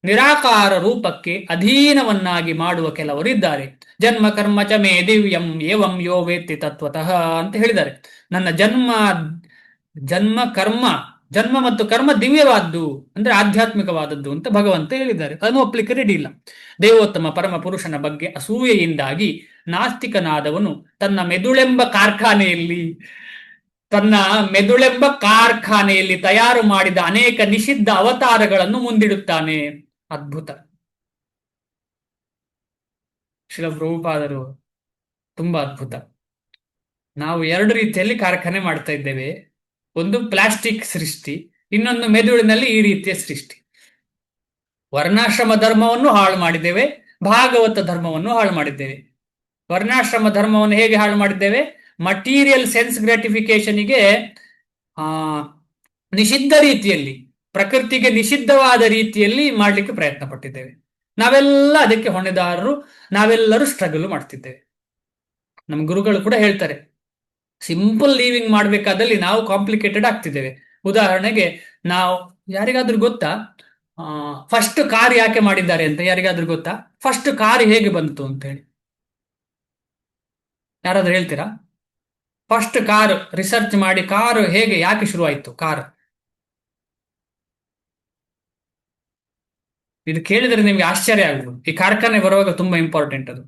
ನಿರಾಕಾರ ರೂಪಕ್ಕೆ ಅಧೀನವನ್ನಾಗಿ ಮಾಡುವ ಕೆಲವರು ಇದ್ದಾರೆ. ಜನ್ಮ ಕರ್ಮ ಚ ಮೇ ದಿವ್ಯಂ ಏವಂ ಯೋ ವೇತ್ತಿ ತತ್ವತಃ ಅಂತ ಹೇಳಿದ್ದಾರೆ. ನನ್ನ ಜನ್ಮ ಮತ್ತು ಕರ್ಮ ದಿವ್ಯವಾದ್ದು, ಅಂದ್ರೆ ಆಧ್ಯಾತ್ಮಿಕವಾದದ್ದು ಅಂತ ಭಗವಂತ ಹೇಳಿದ್ದಾರೆ. ಅದನ್ನು ಒಪ್ಲಿಕ್ಕೆ ರೆಡಿ ಇಲ್ಲ. ದೇವೋತ್ತಮ ಪರಮ ಪುರುಷನ ಬಗ್ಗೆ ಅಸೂಯೆಯಿಂದಾಗಿ ನಾಸ್ತಿಕನಾದವನು ತನ್ನ ಮೆದುಳೆಂಬ ಕಾರ್ಖಾನೆಯಲ್ಲಿ ತಯಾರು ಮಾಡಿದ ಅನೇಕ ನಿಷಿದ್ಧ ಅವತಾರಗಳನ್ನು ಮುಂದಿಡುತ್ತಾನೆ. ಅದ್ಭುತ. ಶ್ರೀಲ ಪ್ರಭುಪಾದರು ತುಂಬಾ ಅದ್ಭುತ. ನಾವು 2 ರೀತಿಯಲ್ಲಿ ಕಾರ್ಖಾನೆ ಮಾಡ್ತಾ ಇದ್ದೇವೆ. ಒಂದು ಪ್ಲಾಸ್ಟಿಕ್ ಸೃಷ್ಟಿ, ಇನ್ನೊಂದು ಮೆದುಳಿನಲ್ಲಿ ಈ ರೀತಿಯ ಸೃಷ್ಟಿ. ವರ್ಣಾಶ್ರಮ ಧರ್ಮವನ್ನು ಹಾಳು ಮಾಡಿದ್ದೇವೆ, ಭಾಗವತ ಧರ್ಮವನ್ನು ಹಾಳು ಮಾಡಿದ್ದೇವೆ. ವರ್ಣಾಶ್ರಮ ಧರ್ಮವನ್ನು ಹೇಗೆ ಹಾಳು ಮಾಡಿದ್ದೇವೆ? ಮಟೀರಿಯಲ್ ಸೆನ್ಸ್ ಗ್ರಾಟಿಫಿಕೇಶನ್ಗೆ ನಿಷಿದ್ಧ ರೀತಿಯಲ್ಲಿ ಪ್ರಕೃತಿಗೆ ನಿಷಿದ್ಧವಾದ ರೀತಿಯಲ್ಲಿ ಮಾಡ್ಲಿಕ್ಕೆ ಪ್ರಯತ್ನ ಪಟ್ಟಿದ್ದೇವೆ. ನಾವೆಲ್ಲ ಅದಕ್ಕೆ ಹೊಣೆದಾರರು, ನಾವೆಲ್ಲರೂ ಸ್ಟ್ರಗಲ್ ಮಾಡ್ತಿದ್ದೇವೆ. ನಮ್ಮ ಗುರುಗಳು ಕೂಡ ಹೇಳ್ತಾರೆ, ಸಿಂಪಲ್ ಲೀವಿಂಗ್ ಮಾಡ್ಬೇಕಾದಲ್ಲಿ ನಾವು ಕಾಂಪ್ಲಿಕೇಟೆಡ್ ಆಗ್ತಿದ್ದೇವೆ. ಉದಾಹರಣೆಗೆ, ನಾವು ಯಾರಿಗಾದ್ರೂ ಗೊತ್ತಾ ಫಸ್ಟ್ ಕಾರ್ ಯಾಕೆ ಮಾಡಿದ್ದಾರೆ ಅಂತ? ಯಾರಿಗಾದ್ರೂ ಗೊತ್ತಾ ಫಸ್ಟ್ ಕಾರ್ ಹೇಗೆ ಬಂತು ಅಂತ ಹೇಳಿ? ಯಾರಾದ್ರೂ ಹೇಳ್ತೀರಾ? ಫಸ್ಟ್ ಕಾರ್ ರಿಸರ್ಚ್ ಮಾಡಿ, ಕಾರ್ ಹೇಗೆ ಯಾಕೆ ಶುರುವಾಯಿತು? ಕಾರ್ ಇದು ಕೇಳಿದ್ರೆ ನಿಮ್ಗೆ ಆಶ್ಚರ್ಯ ಆಗ್ಬೋದು. ಈ ಕಾರ್ಖಾನೆ ಬರುವಾಗ ತುಂಬಾ ಇಂಪಾರ್ಟೆಂಟ್ ಅದು.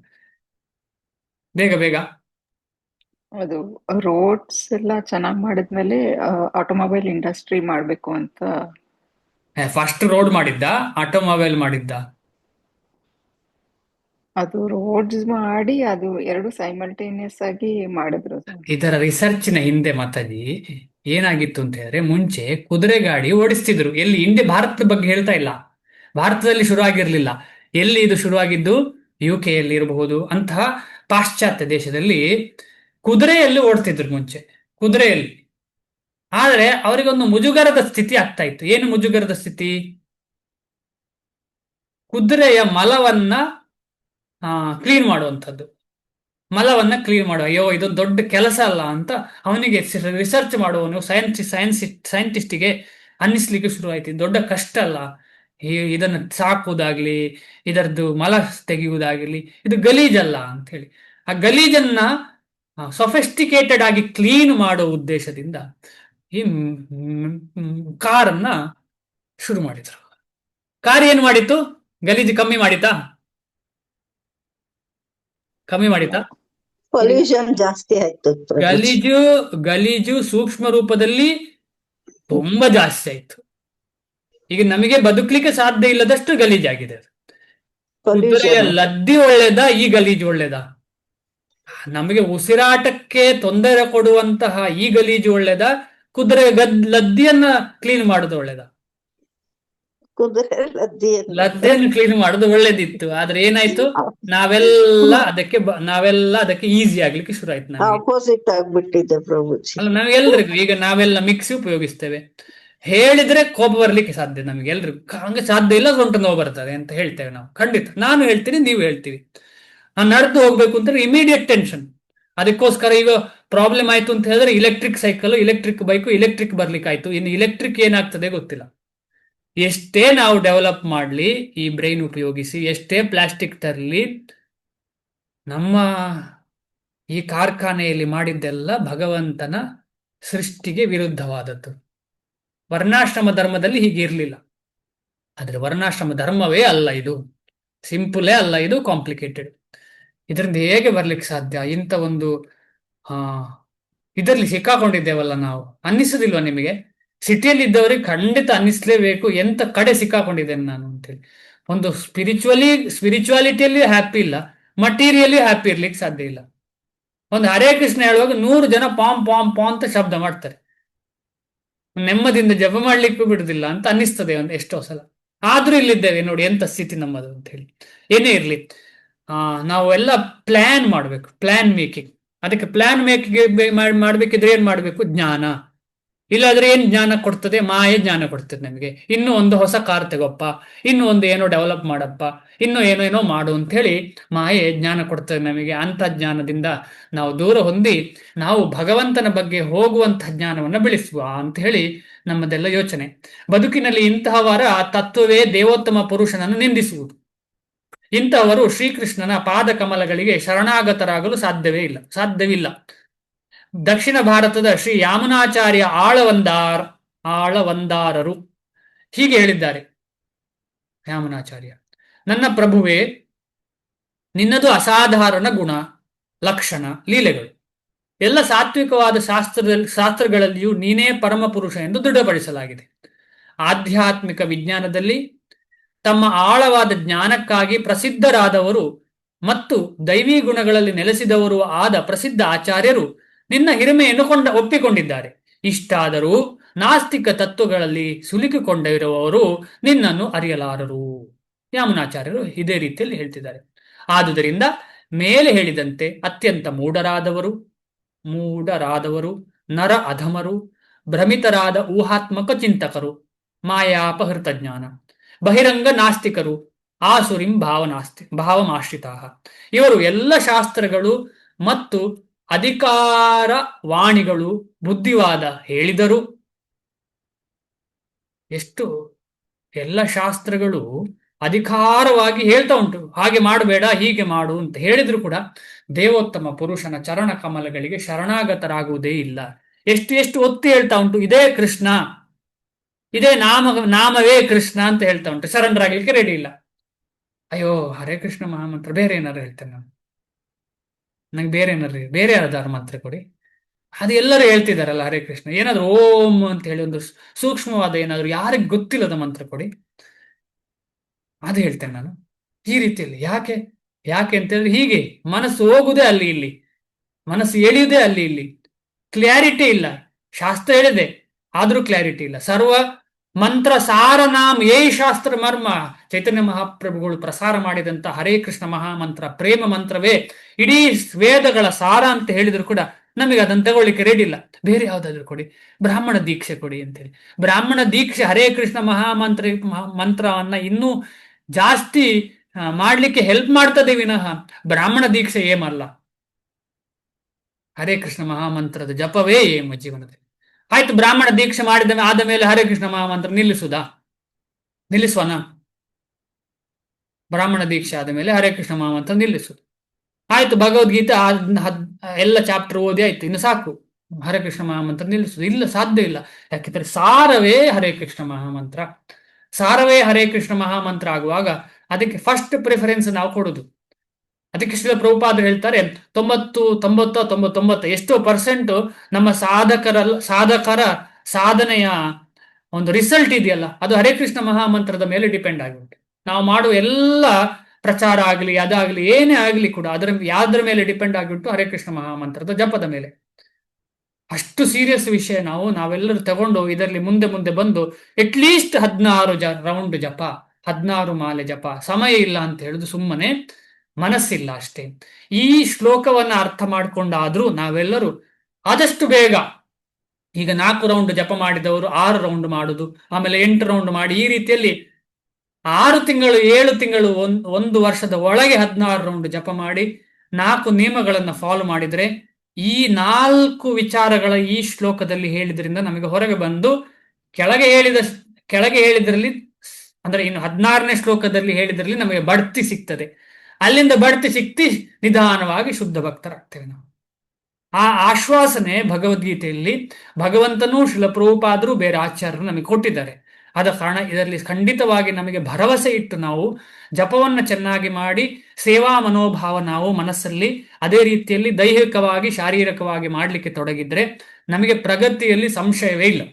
ಬೇಗ ಬೇಗ ಅದು ರೋಡ್ಸ್ ಎಲ್ಲ ಚೆನ್ನಾಗಿ ಮಾಡಿದ್ಮೇಲೆ ಆಟೋಮೊಬೈಲ್ ಇಂಡಸ್ಟ್ರಿ ಮಾಡ್ಬೇಕು ಅಂತ. ಫಸ್ಟ್ ರೋಡ್ ಮಾಡಿದ್ದ, ಆಟೋಮೊಬೈಲ್ ಮಾಡಿದ್ದ? ಅದು ರೋಡ್ಸ್ ಮಾಡಿ ಅದು ಎರಡು ಸೈಮಲ್ಟೇನಿಯಸ್ ಆಗಿ ಮಾಡಿದ್ರು ಸರ್. ಇದರ ರಿಸರ್ಚ್ನ ಹಿಂದೆ ಮಾತಾಜಿ ಏನಾಗಿತ್ತು ಅಂತ ಹೇಳಿದ್ರೆ, ಮುಂಚೆ ಕುದುರೆ ಗಾಡಿ ಓಡಿಸ್ತಿದ್ರು. ಎಲ್ಲಿ? ಇಂಡಿಯಾ, ಭಾರತದ ಬಗ್ಗೆ ಹೇಳ್ತಾ ಇಲ್ಲ. ಭಾರತದಲ್ಲಿ ಶುರು ಆಗಿರ್ಲಿಲ್ಲ. ಎಲ್ಲಿ ಇದು ಶುರುವಾಗಿದ್ದು? UK ಯಲ್ಲಿ ಇರಬಹುದು, ಅಂತಹ ಪಾಶ್ಚಾತ್ಯ ದೇಶದಲ್ಲಿ ಕುದುರೆಯಲ್ಲಿ ಓಡ್ತಿದ್ರು ಮುಂಚೆ, ಕುದುರೆಯಲ್ಲಿ. ಆದ್ರೆ ಅವರಿಗೊಂದು ಮುಜುಗರದ ಸ್ಥಿತಿ ಆಗ್ತಾ ಇತ್ತು. ಏನು ಮುಜುಗರದ ಸ್ಥಿತಿ? ಕುದುರೆಯ ಮಲವನ್ನ ಕ್ಲೀನ್ ಮಾಡುವಂಥದ್ದು, ಮಲವನ್ನ ಕ್ಲೀನ್ ಮಾಡುವ. ಅಯ್ಯೋ, ಇದೊಂದು ದೊಡ್ಡ ಕೆಲಸ ಅಲ್ಲ ಅಂತ ಅವನಿಗೆ ರಿಸರ್ಚ್ ಮಾಡುವವನು, ಸೈಂಟಿಸ್ಟಿಗೆ ಅನ್ನಿಸ್ಲಿಕ್ಕೆ ಶುರುವಾಯ್ತು. ಇದು ದೊಡ್ಡ ಕಷ್ಟ ಅಲ್ಲ, ಇದನ್ನು ಸಾಕುವುದಾಗ್ಲಿ, ಇದರದ್ದು ಮಲ ತೆಗೆಯುವುದಾಗ್ಲಿ, ಇದು ಗಲೀಜಲ್ಲ ಅಂತ ಹೇಳಿ ಆ ಗಲೀಜನ್ನ ಸೊಫೆಸ್ಟಿಕೇಟೆಡ್ ಆಗಿ ಕ್ಲೀನ್ ಮಾಡೋ ಉದ್ದೇಶದಿಂದ ಈ ಕಾರನ್ನ ಶುರು ಮಾಡಿದ್ರು. ಕಾರ್ ಏನ್ ಮಾಡಿತ್ತು? ಗಲೀಜು ಕಮ್ಮಿ ಮಾಡಿತಾ? ಕಮ್ಮಿ ಮಾಡಿತಾ? ಪೊಲ್ಯೂಷನ್ ಜಾಸ್ತಿ ಆಯ್ತು ಪ್ರಭುಜಿ. ಗಲೀಜು ಸೂಕ್ಷ್ಮ ರೂಪದಲ್ಲಿ ತುಂಬಾ ಜಾಸ್ತಿ ಆಯ್ತು. ಈಗ ನಮಗೆ ಬದುಕಲಿಕ್ಕೆ ಸಾಧ್ಯ ಇಲ್ಲದಷ್ಟು ಗಲೀಜಾಗಿದೆ. ಕುದುರೆಯ ಪೊಲ್ಯೂಷನ್ ಲದ್ದಿ ಒಳ್ಳೇದ, ಈ ಗಲೀಜು ಒಳ್ಳೇದ? ನಮಗೆ ಉಸಿರಾಟಕ್ಕೆ ತೊಂದರೆ ಕೊಡುವಂತಹ ಈ ಗಲೀಜು ಒಳ್ಳೇದ, ಕುದುರೆ ಲದ್ದಿಯನ್ನ ಕ್ಲೀನ್ ಮಾಡೋದು ಒಳ್ಳೇದ? ಕುದುರೆ ಲದ್ದೆಯನ್ನು ಕ್ಲೀನ್ ಮಾಡೋದು ಒಳ್ಳೇದಿತ್ತು. ಆದ್ರೆ ಏನಾಯ್ತು? ನಾವೆಲ್ಲ ಅದಕ್ಕೆ ಈಸಿ ಆಗ್ಲಿಕ್ಕೆ ಶುರು ಆಯ್ತು. ನಮಗೆ ಆಪೋಸಿಟ್ ಆಗ್ಬಿಟ್ಟಿದೆ ಪ್ರಭುಜಿ. ಅಲ್ಲ, ನಾವೆಲ್ಲರಿಗೂ ಈಗ ನಾವೆಲ್ಲ ಮಿಕ್ಸಿ ಉಪಯೋಗಿಸ್ತೇವೆ. ಹೇಳಿದ್ರೆ ಕೋಪ ಬರ್ಲಿಕ್ಕೆ ಸಾಧ್ಯ, ನಮಗೆ ಎಲ್ರಿಗೂ ಹಂಗೆ ಸಾಧ್ಯ ಇಲ್ಲ, ಸೊಂಟ ನೋವು ಬರ್ತದೆ ಅಂತ ಹೇಳ್ತೇವೆ ನಾವು. ಖಂಡಿತ ನಾನು ಹೇಳ್ತೀನಿ, ನೀವು ಹೇಳ್ತೀವಿ. ನಾನು ನಡೆದು ಹೋಗ್ಬೇಕು ಅಂತ ಇಮಿಡಿಯೇಟ್ ಟೆನ್ಷನ್. ಅದಕ್ಕೋಸ್ಕರ ಈಗ ಪ್ರಾಬ್ಲಮ್ ಆಯ್ತು ಅಂತ ಹೇಳಿದ್ರೆ electric cycle, electric bike, electric ಬರ್ಲಿಕ್ಕೆ ಆಯ್ತು. ಇನ್ನು ಇಲೆಕ್ಟ್ರಿಕ್ ಏನಾಗ್ತದೆ ಗೊತ್ತಿಲ್ಲ. ಎಷ್ಟೇ ನಾವು ಡೆವಲಪ್ ಮಾಡಲಿ ಈ ಬ್ರೈನ್ ಉಪಯೋಗಿಸಿ, ಎಷ್ಟೇ ಪ್ಲಾಸ್ಟಿಕ್ ತರಲಿ, ನಮ್ಮ ಈ ಕಾರ್ಖಾನೆಯಲ್ಲಿ ಮಾಡಿದ್ದೆಲ್ಲ ಭಗವಂತನ ಸೃಷ್ಟಿಗೆ ವಿರುದ್ಧವಾದದ್ದು. ವರ್ಣಾಶ್ರಮ ಧರ್ಮದಲ್ಲಿ ಹೀಗೆ ಇರಲಿಲ್ಲ. ಆದ್ರೆ ವರ್ಣಾಶ್ರಮ ಧರ್ಮವೇ ಅಲ್ಲ ಇದು, ಸಿಂಪಲೇ ಅಲ್ಲ ಇದು, ಕಾಂಪ್ಲಿಕೇಟೆಡ್. ಇದರಿಂದ ಹೇಗೆ ಬರ್ಲಿಕ್ಕೆ ಸಾಧ್ಯ? ಇಂಥ ಒಂದು ಇದರಲ್ಲಿ ಸಿಕ್ಕಾಕೊಂಡಿದ್ದೇವಲ್ಲ ನಾವು. ಅನ್ನಿಸುದಿಲ್ವಾ ನಿಮಗೆ? ಸಿಟಿಯಲ್ಲಿ ಇದ್ದವರಿಗೆ ಖಂಡಿತ ಅನ್ನಿಸ್ಲೇಬೇಕು, ಎಂತ ಕಡೆ ಸಿಕ್ಕಾಕೊಂಡಿದ್ದೇನೆ ನಾನು ಅಂತೇಳಿ. ಒಂದು ಸ್ಪಿರಿಚುವಾಲಿಟಿಯಲ್ಲಿ ಹ್ಯಾಪಿ ಇಲ್ಲ, ಮಟೀರಿಯಲಿ ಹ್ಯಾಪಿ ಇರ್ಲಿಕ್ಕೆ ಸಾಧ್ಯ ಇಲ್ಲ. ಒಂದು ಹರೇ ಕೃಷ್ಣ ಹೇಳುವಾಗ 100 ಜನ ಪಾಂ ಪಾಂ ಪಾಂ ಅಂತ ಶಬ್ದ ಮಾಡ್ತಾರೆ, ನೆಮ್ಮದಿಯಿಂದ ಜಪ ಮಾಡ್ಲಿಕ್ಕೂ ಬಿಡುದಿಲ್ಲ ಅಂತ ಅನ್ನಿಸ್ತದೆ ಒಂದು ಎಷ್ಟೋ ಸಲ. ಆದ್ರೂ ಇಲ್ಲಿದ್ದೇವೆ ನೋಡಿ, ಎಂತ ಸ್ಥಿತಿ ನಮ್ಮದು ಅಂತ ಹೇಳಿ. ಏನೇ ಇರ್ಲಿ, ನಾವು ಎಲ್ಲ ಪ್ಲಾನ್ ಮಾಡ್ಬೇಕು, ಪ್ಲಾನ್ ಮೇಕಿಂಗ್. ಅದಕ್ಕೆ ಪ್ಲಾನ್ ಮೇಕಿಂಗ್ ಮಾಡ್ಬೇಕಿದ್ರೆ ಏನ್ ಮಾಡ್ಬೇಕು? ಜ್ಞಾನ. ಇಲ್ಲಾದ್ರೆ ಏನ್ ಜ್ಞಾನ ಕೊಡ್ತದೆ? ಮಾಯೆ ಜ್ಞಾನ ಕೊಡ್ತದೆ ನಮಗೆ. ಇನ್ನೂ ಒಂದು ಹೊಸ ಕಾರ್ ತಗೋಪ್ಪ, ಇನ್ನೂ ಒಂದು ಏನೋ ಡೆವಲಪ್ ಮಾಡಪ್ಪ, ಇನ್ನೂ ಏನೋ ಮಾಡು ಅಂತ ಹೇಳಿ ಮಾಯೆ ಜ್ಞಾನ ಕೊಡ್ತದೆ ನಮಗೆ. ಅಂತ ಜ್ಞಾನದಿಂದ ನಾವು ದೂರ ಹೊಂದಿ ನಾವು ಭಗವಂತನ ಬಗ್ಗೆ ಹೋಗುವಂತಹ ಜ್ಞಾನವನ್ನ ಬೆಳೆಸುವ ಅಂತ ಹೇಳಿ ನಮ್ಮದೆಲ್ಲ ಯೋಚನೆ. ಬದುಕಿನಲ್ಲಿ ಇಂತಹವರ ತತ್ವವೇ ದೇವೋತ್ತಮ ಪುರುಷನನ್ನು ನಿಂದಿಸುವುದು. ಇಂತಹವರು ಶ್ರೀಕೃಷ್ಣನ ಪಾದ ಕಮಲಗಳಿಗೆ ಶರಣಾಗತರಾಗಲು ಸಾಧ್ಯವಿಲ್ಲ. ದಕ್ಷಿಣ ಭಾರತದ ಶ್ರೀ ಯಾಮುನಾಚಾರ್ಯ ಆಳವಂದಾರರು ಹೀಗೆ ಹೇಳಿದ್ದಾರೆ. ಯಾಮುನಾಚಾರ್ಯ, ನನ್ನ ಪ್ರಭುವೇ, ನಿನ್ನದು ಅಸಾಧಾರಣ ಗುಣ, ಲಕ್ಷಣ, ಲೀಲೆಗಳು. ಎಲ್ಲ ಸಾತ್ವಿಕವಾದ ಶಾಸ್ತ್ರಗಳಲ್ಲಿಯೂ ನೀನೇ ಪರಮ ಪುರುಷ ಎಂದು ದೃಢಪಡಿಸಲಾಗಿದೆ. ಆಧ್ಯಾತ್ಮಿಕ ವಿಜ್ಞಾನದಲ್ಲಿ ತಮ್ಮ ಆಳವಾದ ಜ್ಞಾನಕ್ಕಾಗಿ ಪ್ರಸಿದ್ಧರಾದವರು ಮತ್ತು ದೈವೀ ಗುಣಗಳಲ್ಲಿ ನೆಲೆಸಿದವರು ಆದ ಪ್ರಸಿದ್ಧ ಆಚಾರ್ಯರು ನಿನ್ನ ಹಿರಿಮೆಯನ್ನು ಒಪ್ಪಿಕೊಂಡಿದ್ದಾರೆ. ಇಷ್ಟಾದರೂ ನಾಸ್ತಿಕ ತತ್ವಗಳಲ್ಲಿ ಸಿಲುಕಿಕೊಂಡಿರುವವರು ನಿನ್ನನ್ನು ಅರಿಯಲಾರರು. ಯಾಮುನಾಚಾರ್ಯರು ಇದೇ ರೀತಿಯಲ್ಲಿ ಹೇಳ್ತಿದ್ದಾರೆ. ಆದುದರಿಂದ ಮೇಲೆ ಹೇಳಿದಂತೆ ಅತ್ಯಂತ ಮೂಢರಾದವರು, ನರ ಅಧಮರು, ಭ್ರಮಿತರಾದ ಊಹಾತ್ಮಕ ಚಿಂತಕರು, ಮಾಯಾಪಹೃತ ಜ್ಞಾನ. ಬಹಿರಂಗ ನಾಸ್ತಿಕರು ಆಸುರಿಂ ಭಾವಮಾಶ್ರಿತಾ. ಇವರು ಎಲ್ಲ ಶಾಸ್ತ್ರಗಳು ಮತ್ತು ಅಧಿಕಾರ ವಾಣಿಗಳು ಬುದ್ಧಿವಾದ ಹೇಳಿದರು. ಎಷ್ಟು ಎಲ್ಲ ಶಾಸ್ತ್ರಗಳು ಅಧಿಕಾರವಾಗಿ ಹೇಳ್ತಾ ಉಂಟು, ಹಾಗೆ ಮಾಡಬೇಡ ಹೀಗೆ ಮಾಡು ಅಂತ ಹೇಳಿದ್ರು ಕೂಡ ದೇವೋತ್ತಮ ಪುರುಷನ ಚರಣ ಕಮಲಗಳಿಗೆ ಶರಣಾಗತರಾಗುವುದೇ ಇಲ್ಲ. ಎಷ್ಟು ಎಷ್ಟು ಒತ್ತಿ ಹೇಳ್ತಾ ಉಂಟು, ಇದೇ ಕೃಷ್ಣ, ಇದೇ ನಾಮವೇ ಕೃಷ್ಣ ಅಂತ ಹೇಳ್ತಾ ಉಂಟು, ಸರೆಂಡರ್ ಆಗ್ಲಿಕ್ಕೆ ರೆಡಿ ಇಲ್ಲ. ಅಯ್ಯೋ ಹರೇ ಕೃಷ್ಣ ಮಹಾಮಂತ್ರ ಬೇರೆ ಏನಾರು ಹೇಳ್ತೇನೆ ನಾನು, ನಂಗೆ ಬೇರೆ ಯಾವ್ದಾದ್ರು ಮಂತ್ರ ಕೊಡಿ. ಅದು ಎಲ್ಲರೂ ಹೇಳ್ತಿದಾರಲ್ಲ ಹರೇ ಕೃಷ್ಣ, ಏನಾದ್ರು ಓಂ ಅಂತ ಹೇಳಿ ಒಂದು ಸೂಕ್ಷ್ಮವಾದ ಏನಾದ್ರು ಯಾರಿಗೆ ಗೊತ್ತಿಲ್ಲದ ಮಂತ್ರ ಕೊಡಿ, ಅದು ಹೇಳ್ತೇನೆ ನಾನು ಈ ರೀತಿಯಲ್ಲಿ. ಯಾಕೆ ಅಂತ ಹೇಳಿದ್ರೆ ಹೀಗೆ ಮನಸ್ಸು ಹೋಗುದೇ ಅಲ್ಲಿ ಇಲ್ಲಿ, ಮನಸ್ಸು ಎಳೆಯುವುದೇ ಅಲ್ಲಿ ಇಲ್ಲಿ, ಕ್ಲಾರಿಟಿ ಇಲ್ಲ. ಶಾಸ್ತ್ರ ಹೇಳಿದೆ ಆದ್ರೂ ಕ್ಲಾರಿಟಿ ಇಲ್ಲ. ಸರ್ವ ಮಂತ್ರ ಸಾರನಾಮ್ ಏ ಶಾಸ್ತ್ರ ಮರ್ಮ. ಚೈತನ್ಯ ಮಹಾಪ್ರಭುಗಳು ಪ್ರಸಾರ ಮಾಡಿದಂತ ಹರೇ ಕೃಷ್ಣ ಮಹಾಮಂತ್ರ ಪ್ರೇಮ ಮಂತ್ರವೇ ಇಡೀ ವೇದಗಳ ಸಾರ ಅಂತ ಹೇಳಿದ್ರು ಕೂಡ ನಮಗೆ ಅದನ್ನು ತಗೊಳ್ಳಿಕ್ಕೆ ರೆಡಿ ಇಲ್ಲ. ಬೇರೆ ಯಾವ್ದಾದ್ರು ಕೊಡಿ, ಬ್ರಾಹ್ಮಣ ದೀಕ್ಷೆ ಕೊಡಿ ಅಂತೇಳಿ. ಬ್ರಾಹ್ಮಣ ದೀಕ್ಷೆ ಹರೇ ಕೃಷ್ಣ ಮಂತ್ರವನ್ನ ಇನ್ನೂ ಜಾಸ್ತಿ ಮಾಡ್ಲಿಕ್ಕೆ ಹೆಲ್ಪ್ ಮಾಡ್ತದೆ ವಿನಃ ಬ್ರಾಹ್ಮಣ ದೀಕ್ಷೆ ಏಮಲ್ಲ. ಹರೇ ಕೃಷ್ಣ ಮಹಾಮಂತ್ರದ ಜಪವೇ ಏಮ ಜೀವನದಲ್ಲಿ. ಆಯ್ತು, ಬ್ರಾಹ್ಮಣ ದೀಕ್ಷೆ ಆದ ಮೇಲೆ ಹರೇ ಕೃಷ್ಣ ಮಹಾಮಂತ್ರ ನಿಲ್ಲಿಸುವನಾ? ಬ್ರಾಹ್ಮಣ ದೀಕ್ಷೆ ಆದ ಮೇಲೆ ಹರೇ ಕೃಷ್ಣ ಮಹಾಮಂತ್ರ ನಿಲ್ಲಿಸುದು ಆಯ್ತು. ಭಗವದ್ಗೀತೆ ಎಲ್ಲ ಚಾಪ್ಟರ್ ಓದಿ ಆಯ್ತು, ಇನ್ನು ಸಾಕು, ಹರೇ ಕೃಷ್ಣ ಮಹಾಮಂತ್ರ ನಿಲ್ಲಿಸುದು ಇಲ್ಲ, ಸಾಧ್ಯ ಇಲ್ಲ. ಯಾಕೆಂದ್ರೆ ಸಾರವೇ ಹರೇ ಕೃಷ್ಣ ಮಹಾಮಂತ್ರ. ಸಾರವೇ ಹರೇ ಕೃಷ್ಣ ಮಹಾಮಂತ್ರ ಆಗುವಾಗ ಅದಕ್ಕೆ ಫಸ್ಟ್ ಪ್ರಿಫರೆನ್ಸ್ ನಾವು ಕೊಡುದು. ಅದಕ್ಕೆ ಶ್ರೀಲ ಪ್ರಭುಪಾದರು ಹೇಳ್ತಾರೆ 99 ಎಷ್ಟೋ ಪರ್ಸೆಂಟ್ ನಮ್ಮ ಸಾಧಕರ ಸಾಧನೆಯ ಒಂದು ರಿಸಲ್ಟ್ ಇದೆಯಲ್ಲ, ಅದು ಹರೇ ಕೃಷ್ಣ ಮಹಾಮಂತ್ರದ ಮೇಲೆ ಡಿಪೆಂಡ್ ಆಗಿಬಿಟ್ಟು. ನಾವು ಮಾಡುವ ಎಲ್ಲ ಪ್ರಚಾರ ಆಗಲಿ ಅದಾಗಲಿ ಏನೇ ಆಗಲಿ ಕೂಡ ಯಾವ್ದ್ರ ಮೇಲೆ ಡಿಪೆಂಡ್ ಆಗಿಬಿಟ್ಟು ಹರೇ ಕೃಷ್ಣ ಮಹಾಮಂತ್ರದ ಜಪದ ಮೇಲೆ. ಅಷ್ಟು ಸೀರಿಯಸ್ ವಿಷಯ ನಾವೆಲ್ಲರೂ ತಗೊಂಡು ಇದರಲ್ಲಿ ಮುಂದೆ ಬಂದು ಅಟ್ಲೀಸ್ಟ್ 16 ರೌಂಡ್ ಜಪ, 16 ಮಾಲೆ ಜಪ. ಸಮಯ ಇಲ್ಲ ಅಂತ ಹೇಳುದು ಸುಮ್ಮನೆ, ಮನಸ್ಸಿಲ್ಲ ಅಷ್ಟೇ. ಈ ಶ್ಲೋಕವನ್ನ ಅರ್ಥ ಮಾಡ್ಕೊಂಡಾದ್ರೂ ನಾವೆಲ್ಲರೂ ಆದಷ್ಟು ಬೇಗ, ಈಗ 4 ರೌಂಡ್ ಜಪ ಮಾಡಿದವರು 6 ರೌಂಡ್ ಮಾಡುದು, ಆಮೇಲೆ 8 ರೌಂಡ್ ಮಾಡಿ, ಈ ರೀತಿಯಲ್ಲಿ 6 ತಿಂಗಳು 7 ತಿಂಗಳು 1 ವರ್ಷದ ಒಳಗೆ 16 ರೌಂಡ್ ಜಪ ಮಾಡಿ 4 ನಿಯಮಗಳನ್ನ ಫಾಲೋ ಮಾಡಿದ್ರೆ ಈ 4 ವಿಚಾರಗಳ ಈ ಶ್ಲೋಕದಲ್ಲಿ ಹೇಳಿದ್ರಿಂದ ನಮಗೆ ಹೊರಗೆ ಬಂದು ಕೆಳಗೆ ಹೇಳಿದ್ರಲ್ಲಿ ಅಂದ್ರೆ ಇನ್ನು 16ನೇ ಶ್ಲೋಕದಲ್ಲಿ ಹೇಳಿದ್ರಲ್ಲಿ ನಮಗೆ ಬಡ್ತಿ ಸಿಗ್ತದೆ. ಅಲ್ಲಿಂದ ಬಡ್ತಿ ಸಿಕ್ತಿ ನಿಧಾನವಾಗಿ ಶುದ್ಧ ಭಕ್ತರಾಗ್ತೇವೆ ನಾವು. ಆ ಆಶ್ವಾಸನೆ ಭಗವದ್ಗೀತೆಯಲ್ಲಿ ಭಗವಂತನೂ ಶ್ರೀಲ ಪ್ರಭುಪಾದರು ಬೇರೆ ಆಚಾರ್ಯರು ನಮಗೆ ಕೊಟ್ಟಿದ್ದಾರೆ. ಆದ ಕಾರಣ ಇದರಲ್ಲಿ ಖಂಡಿತವಾಗಿ ನಮಗೆ ಭರವಸೆ ಇಟ್ಟು ನಾವು ಜಪವನ್ನ ಚೆನ್ನಾಗಿ ಮಾಡಿ ಸೇವಾ ಮನೋಭಾವ ನಾವು ಮನಸ್ಸಲ್ಲಿ ಅದೇ ರೀತಿಯಲ್ಲಿ ದೈಹಿಕವಾಗಿ ಶಾರೀರಿಕವಾಗಿ ಮಾಡಲಿಕ್ಕೆ ತೊಡಗಿದ್ರೆ ನಮಗೆ ಪ್ರಗತಿಯಲ್ಲಿ ಸಂಶಯವೇ ಇಲ್ಲ.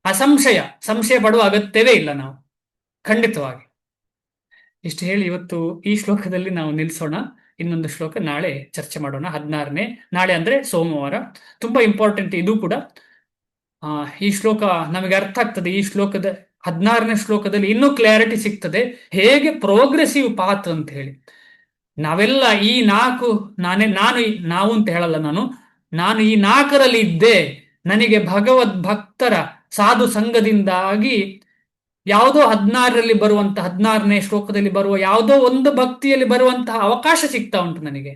ಸಂಶಯ ಪಡುವ ಅಗತ್ಯವೇ ಇಲ್ಲ ನಾವು, ಖಂಡಿತವಾಗಿ. ಇಷ್ಟು ಹೇಳಿ ಇವತ್ತು ಈ ಶ್ಲೋಕದಲ್ಲಿ ನಾವು ನಿಲ್ಲಿಸೋಣ. ಇನ್ನೊಂದು ಶ್ಲೋಕ ನಾಳೆ ಚರ್ಚೆ ಮಾಡೋಣ. 16ನೇ, ನಾಳೆ ಅಂದ್ರೆ ಸೋಮವಾರ. ತುಂಬಾ ಇಂಪಾರ್ಟೆಂಟ್ ಇದು ಕೂಡ. ಈ ಶ್ಲೋಕ ನಮಗೆ ಅರ್ಥ ಆಗ್ತದೆ. ಈ ಶ್ಲೋಕದ 16ನೇ ಶ್ಲೋಕದಲ್ಲಿ ಇನ್ನೂ ಕ್ಲಾರಿಟಿ ಸಿಗ್ತದೆ, ಹೇಗೆ ಪ್ರೋಗ್ರೆಸಿವ್ ಪಾತ್ ಅಂತ ಹೇಳಿ. ನಾವೆಲ್ಲ ಈ 4 ನಾವು ಅಂತ ಹೇಳಲ್ಲ, ನಾನು ಈ 4ರಲ್ಲಿ ಇದ್ದೆ. ನನಗೆ ಭಗವದ್ ಭಕ್ತರ ಸಾಧು ಸಂಘದಿಂದಾಗಿ ಯಾವುದೋ 16ರಲ್ಲಿ ಬರುವಂತಹ 16ನೇ ಶ್ಲೋಕದಲ್ಲಿ ಬರುವ ಯಾವುದೋ ಒಂದು ಭಕ್ತಿಯಲ್ಲಿ ಬರುವಂತಹ ಅವಕಾಶ ಸಿಗ್ತಾ ಉಂಟು. ನನಗೆ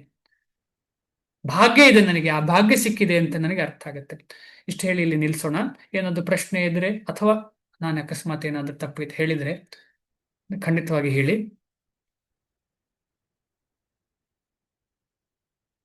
ಭಾಗ್ಯ ಇದೆ, ನನಗೆ ಆ ಭಾಗ್ಯ ಸಿಕ್ಕಿದೆ ಅಂತ ನನಗೆ ಅರ್ಥ ಆಗುತ್ತೆ. ಇಷ್ಟು ಹೇಳಿ ಇಲ್ಲಿ ನಿಲ್ಸೋಣ. ಏನಾದ್ರು ಪ್ರಶ್ನೆ ಇದ್ರೆ ಅಥವಾ ನಾನು ಅಕಸ್ಮಾತ್ ಏನಾದ್ರು ತಪ್ಪಿತ್ತು ಹೇಳಿದ್ರೆ ಖಂಡಿತವಾಗಿ ಹೇಳಿ.